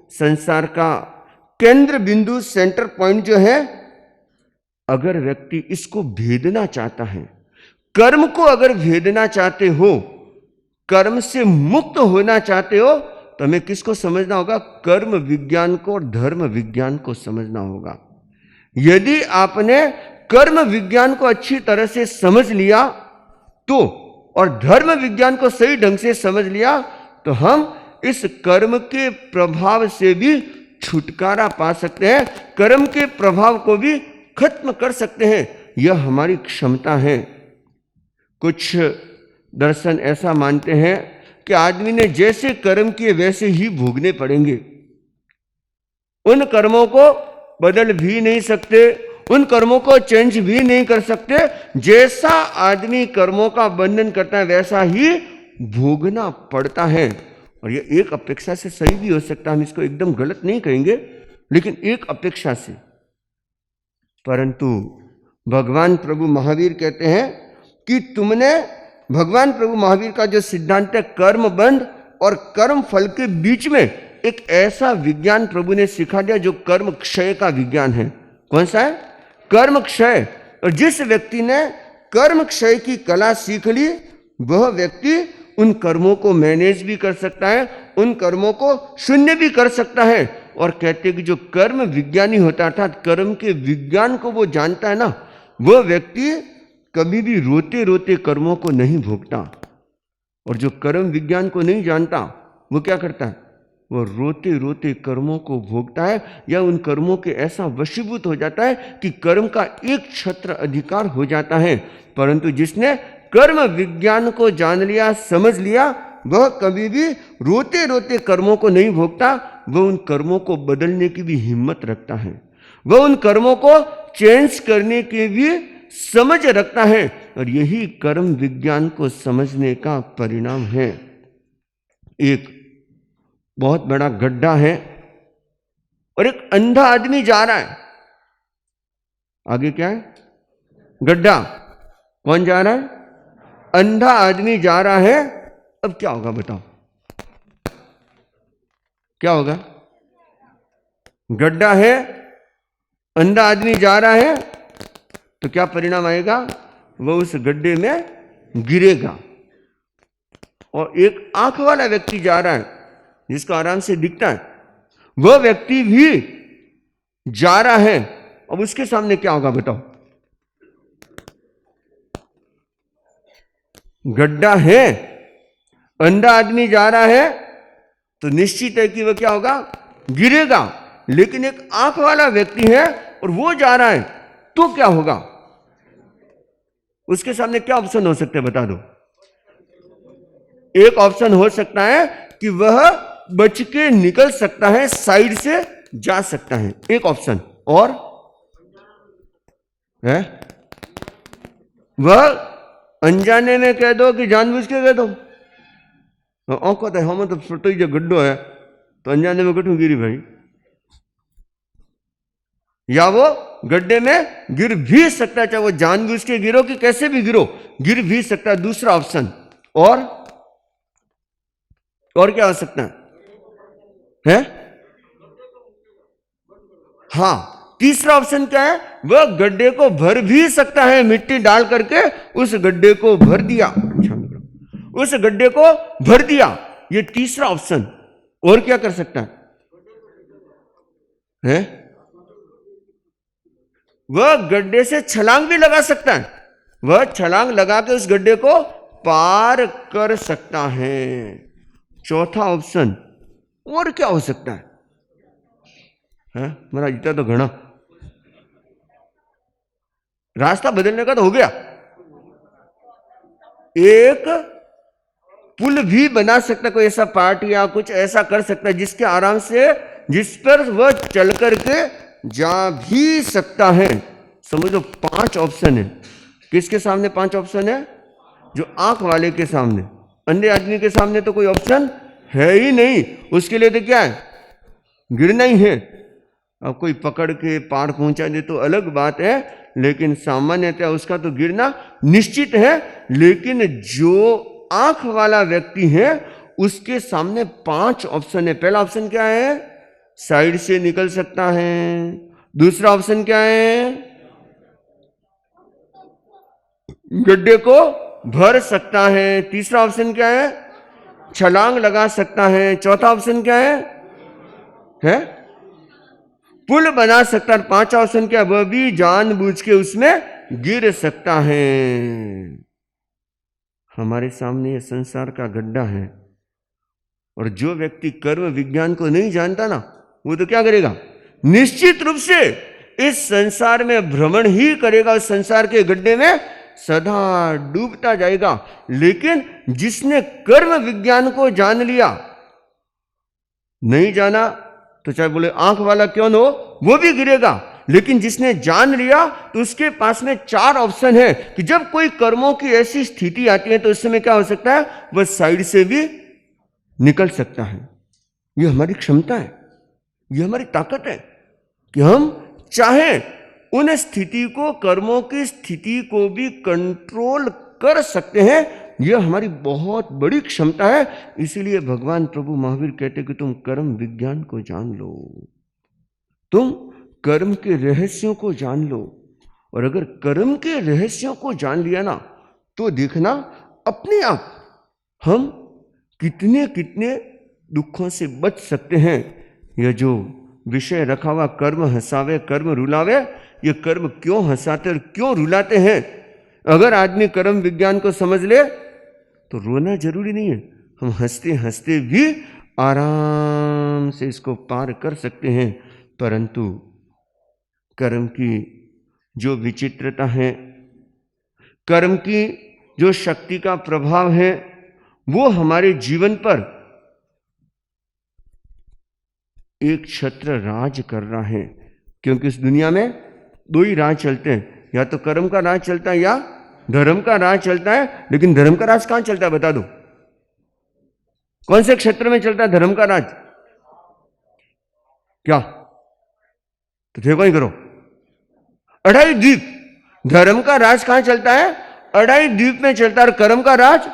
संसार का केंद्र बिंदु, सेंटर पॉइंट जो है, अगर व्यक्ति इसको भेदना चाहता है, कर्म को अगर भेदना चाहते हो, कर्म से मुक्त होना चाहते हो, तो हमें किसको समझना होगा? कर्म विज्ञान को और धर्म विज्ञान को समझना होगा। यदि आपने कर्म विज्ञान को अच्छी तरह से समझ लिया तो, और धर्म विज्ञान को सही ढंग से समझ लिया, तो हम इस कर्म के प्रभाव से भी छुटकारा पा सकते हैं, कर्म के प्रभाव को भी खत्म कर सकते हैं। यह हमारी क्षमता है। कुछ दर्शन ऐसा मानते हैं कि आदमी ने जैसे कर्म किए वैसे ही भोगने पड़ेंगे, उन कर्मों को बदल भी नहीं सकते, उन कर्मों को चेंज भी नहीं कर सकते। जैसा आदमी कर्मों का बंधन करता है वैसा ही भोगना पड़ता है। और ये एक अपेक्षा से सही भी हो सकता है, हम इसको एकदम गलत नहीं कहेंगे, लेकिन एक अपेक्षा से। परंतु भगवान प्रभु महावीर कहते हैं कि तुमने, भगवान प्रभु महावीर का जो सिद्धांत है कर्म बंध और कर्म फल के बीच में एक ऐसा विज्ञान प्रभु ने सिखा दिया जो कर्म क्षय का विज्ञान है। कौन सा है? कर्म क्षय। और जिस व्यक्ति ने कर्म क्षय की कला सीख ली, वह व्यक्ति उन कर्मों को मैनेज भी कर सकता है, उन कर्मों को शून्य भी कर सकता है। और कहते हैं कि जो कर्म विज्ञानी होता है, अर्थात कर्म के विज्ञान को वो जानता है ना, वह व्यक्ति कभी भी रोते रोते कर्मों को नहीं भोगता। और जो कर्म विज्ञान को नहीं जानता, वो क्या करता है? वो रोते रोते कर्मों को भोगता है, या उन कर्मों के ऐसा वशीभूत हो जाता है कि कर्म का एक छत्र अधिकार हो जाता है। परंतु जिसने कर्म विज्ञान को जान लिया, समझ लिया, वह कभी भी रोते रोते कर्मों को नहीं भोगता। वह उन कर्मों को बदलने की भी हिम्मत रखता है, वह उन कर्मों को चेंज करने की भी समझ रखता है। और यही कर्म विज्ञान को समझने का परिणाम है। एक बहुत बड़ा गड्ढा है और एक अंधा आदमी जा रहा है। आगे क्या है? गड्ढा। कौन जा रहा है? अंधा आदमी जा रहा है। अब क्या होगा बताओ? क्या होगा? गड्ढा है, अंधा आदमी जा रहा है, तो क्या परिणाम आएगा? वह उस गड्ढे में गिरेगा। और एक आंख वाला व्यक्ति जा रहा है, जिसको आराम से दिखता है, वह व्यक्ति भी जा रहा है। अब उसके सामने क्या होगा बताओ? गड्ढा है, अंधा आदमी जा रहा है, तो निश्चित है कि वह क्या होगा? गिरेगा। लेकिन एक आंख वाला व्यक्ति है और वो जा रहा है, तो क्या होगा? उसके सामने क्या ऑप्शन हो सकते हैं बता दो? एक ऑप्शन हो सकता है कि वह बच के निकल सकता है, साइड से जा सकता है, एक ऑप्शन। और है वह अनजाने में कह दो कि जानबूझ के कह दो। औकात है हम तो छोटो ही जो गड्ढो है तो अनजाने में कठू गिरी भाई, या वो गड्ढे में गिर भी सकता है, चाहे वो जानबूझ के गिरो कि कैसे भी गिरो, गिर भी सकता है। दूसरा ऑप्शन। और क्या हो सकता है? हाँ, तीसरा ऑप्शन क्या है? वह गड्ढे को भर भी सकता है, मिट्टी डाल करके उस गड्ढे को भर दिया, उस गड्ढे को भर दिया, ये तीसरा ऑप्शन। और क्या कर सकता है? वह गड्ढे से छलांग भी लगा सकता है, वह छलांग लगा के उस गड्ढे को पार कर सकता है। चौथा ऑप्शन। और क्या हो सकता है? मेरा जीता तो घना, रास्ता बदलने का तो हो गया। एक पुल भी बना सकता, कोई ऐसा पार्ट या कुछ ऐसा कर सकता है जिसके आराम से, जिस पर वह चल करके जा भी सकता है। समझो 5 ऑप्शन है। किसके सामने 5 ऑप्शन है? जो आंख वाले के सामने। अंधे आदमी के सामने तो कोई ऑप्शन है ही नहीं, उसके लिए तो क्या है? गिरना ही है। अब कोई पकड़ के पार पहुंचा दे तो अलग बात है, लेकिन सामान्यतः उसका तो गिरना निश्चित है। लेकिन जो आंख वाला व्यक्ति है उसके सामने 5 ऑप्शन है। पहला ऑप्शन क्या है? साइड से निकल सकता है। दूसरा ऑप्शन क्या है? गड्ढे को भर सकता है। तीसरा ऑप्शन क्या है? छलांग लगा सकता है। चौथा ऑप्शन क्या है? पुल बना सकता है। 5वां ऑप्शन क्या? वह भी जानबूझ के उसमें गिर सकता है। हमारे सामने ये संसार का गड्ढा है, और जो व्यक्ति कर्म विज्ञान को नहीं जानता ना, वो तो क्या करेगा? निश्चित रूप से इस संसार में भ्रमण ही करेगा, उस संसार के गड्ढे में सदा डूबता जाएगा। लेकिन जिसने कर्म विज्ञान को जान लिया, नहीं जाना तो चाहे बोले आंख वाला क्यों न हो, वो भी गिरेगा। लेकिन जिसने जान लिया तो उसके पास में 4 ऑप्शन है कि जब कोई कर्मों की ऐसी स्थिति आती है तो उस समय क्या हो सकता है? वह साइड से भी निकल सकता है। यह हमारी क्षमता है, यह हमारी ताकत है कि हम चाहें उन स्थिति को, कर्मों की स्थिति को भी कंट्रोल कर सकते हैं। यह हमारी बहुत बड़ी क्षमता है। इसीलिए भगवान प्रभु महावीर कहते कि तुम कर्म विज्ञान को जान लो, तुम कर्म के रहस्यों को जान लो। और अगर कर्म के रहस्यों को जान लिया ना, तो देखना अपने आप हम कितने कितने दुखों से बच सकते हैं। यह जो विषय रखा हुआ कर्म हंसावे कर्म रुलावे, ये कर्म क्यों हंसाते और क्यों रुलाते हैं? अगर आदमी कर्म विज्ञान को समझ ले तो रोना जरूरी नहीं है, हम हंसते हंसते भी आराम से इसको पार कर सकते हैं। परंतु कर्म की जो विचित्रता है, कर्म की जो शक्ति का प्रभाव है, वो हमारे जीवन पर एक छत्र राज कर रहा है। क्योंकि इस दुनिया में 2 ही राज चलते हैं, या तो कर्म का राज चलता है या धर्म का राज चलता है। लेकिन धर्म का राज कहां चलता है बता दो? कौन से क्षेत्र में चलता है धर्म का राज? क्या? तो देखो ही करो, अढ़ाई द्वीप। धर्म का राज कहां चलता है? अढ़ाई द्वीप में चलता है। कर्म का राज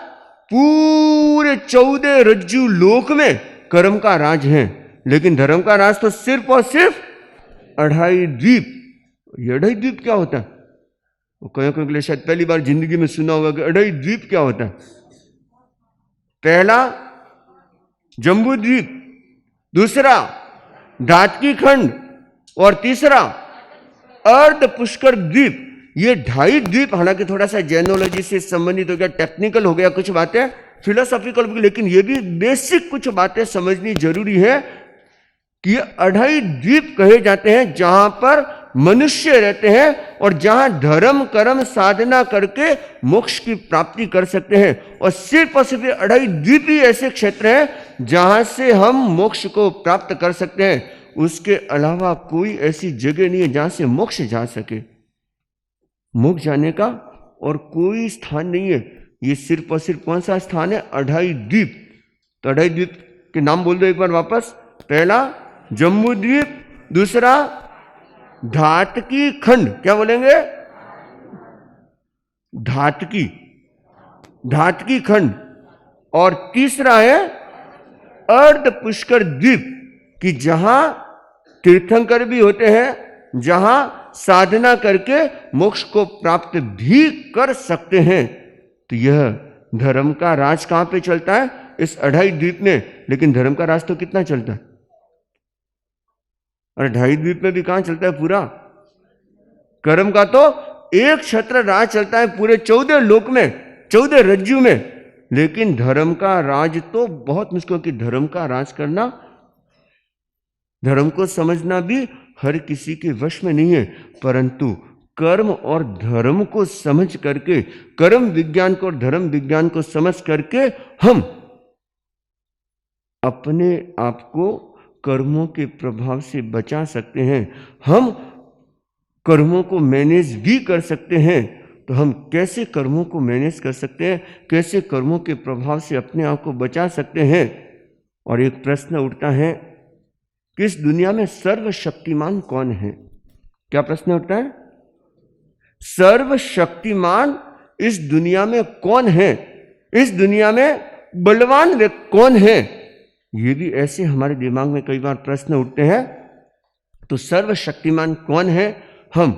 पूरे 14 रज्जु लोक में कर्म का राज है। लेकिन धर्म का राज तो सिर्फ और सिर्फ अढ़ाई द्वीप। ये अढ़ाई द्वीप क्या होता है? कहीं के लिए शायद पहली बार जिंदगी में सुना होगा कि अढ़ाई द्वीप क्या होता है। पहला जम्बू द्वीप, दूसरा धातकी खंड, और तीसरा अर्ध पुष्कर द्वीप। ये 2.5 द्वीप, हालांकि थोड़ा सा जैनोलॉजी से संबंधित हो गया, टेक्निकल हो गया कुछ बातें, फिलोसॉफिकल, लेकिन ये भी बेसिक कुछ बातें समझनी जरूरी है कि ये 2.5 द्वीप कहे जाते हैं जहां पर मनुष्य रहते हैं और जहां धर्म कर्म साधना करके मोक्ष की प्राप्ति कर सकते हैं। और सिर्फ 2.5 द्वीप ही ऐसे क्षेत्र हैं जहां से हम मोक्ष को प्राप्त कर सकते हैं। उसके अलावा कोई ऐसी जगह नहीं है जहां से मोक्ष जा सके। मोक्ष जाने का और कोई स्थान नहीं है। ये सिर्फ और सिर्फ कौन सा स्थान है? अढ़ाई द्वीप। तो अढ़ाई द्वीप के नाम बोल दो एक बार वापस। पहला जम्बू द्वीप, दूसरा धातकी खंड, क्या बोलेंगे? धातकी खंड, और तीसरा है अर्ध पुष्कर द्वीप, कि जहां तीर्थंकर भी होते हैं, जहां साधना करके मोक्ष को प्राप्त भी कर सकते हैं। तो यह धर्म का राज कहां पे चलता है? इस अढ़ाई द्वीप में। लेकिन धर्म का राज तो कितना चलता है? और अढ़ाई द्वीप में भी कहां चलता है पूरा? कर्म का तो एक छत्र राज चलता है पूरे 14 लोक में, 14 रज्जु में। लेकिन धर्म का राज तो बहुत मुश्किल, कि धर्म का राज करना, धर्म को समझना भी हर किसी के वश में नहीं है। परंतु कर्म और धर्म को समझ करके, कर्म विज्ञान को और धर्म विज्ञान को समझ करके हम अपने आप को कर्मों के प्रभाव से बचा सकते हैं। हम कर्मों को मैनेज भी कर सकते हैं। तो हम कैसे कर्मों को मैनेज कर सकते हैं? कैसे कर्मों के प्रभाव से अपने आप को बचा सकते हैं? और एक प्रश्न उठता है कि इस दुनिया में सर्वशक्तिमान कौन है? क्या प्रश्न उठता है? सर्वशक्तिमान इस दुनिया में कौन है? इस दुनिया में बलवान व्यक्ति कौन है? ये भी ऐसे हमारे दिमाग में कई बार प्रश्न उठते हैं। तो सर्वशक्तिमान कौन है? हम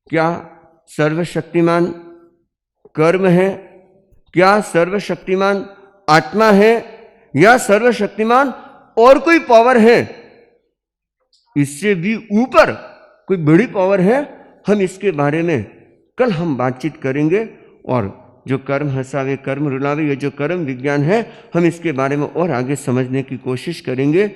क्या सर्वशक्तिमान कर्म है? क्या सर्वशक्तिमान आत्मा है? या सर्वशक्तिमान और कोई पावर है? इससे भी ऊपर कोई बड़ी पावर है? हम इसके बारे में कल हम बातचीत करेंगे। और जो कर्म हंसावे कर्म रुलावे, ये जो कर्म विज्ञान है, हम इसके बारे में और आगे समझने की कोशिश करेंगे।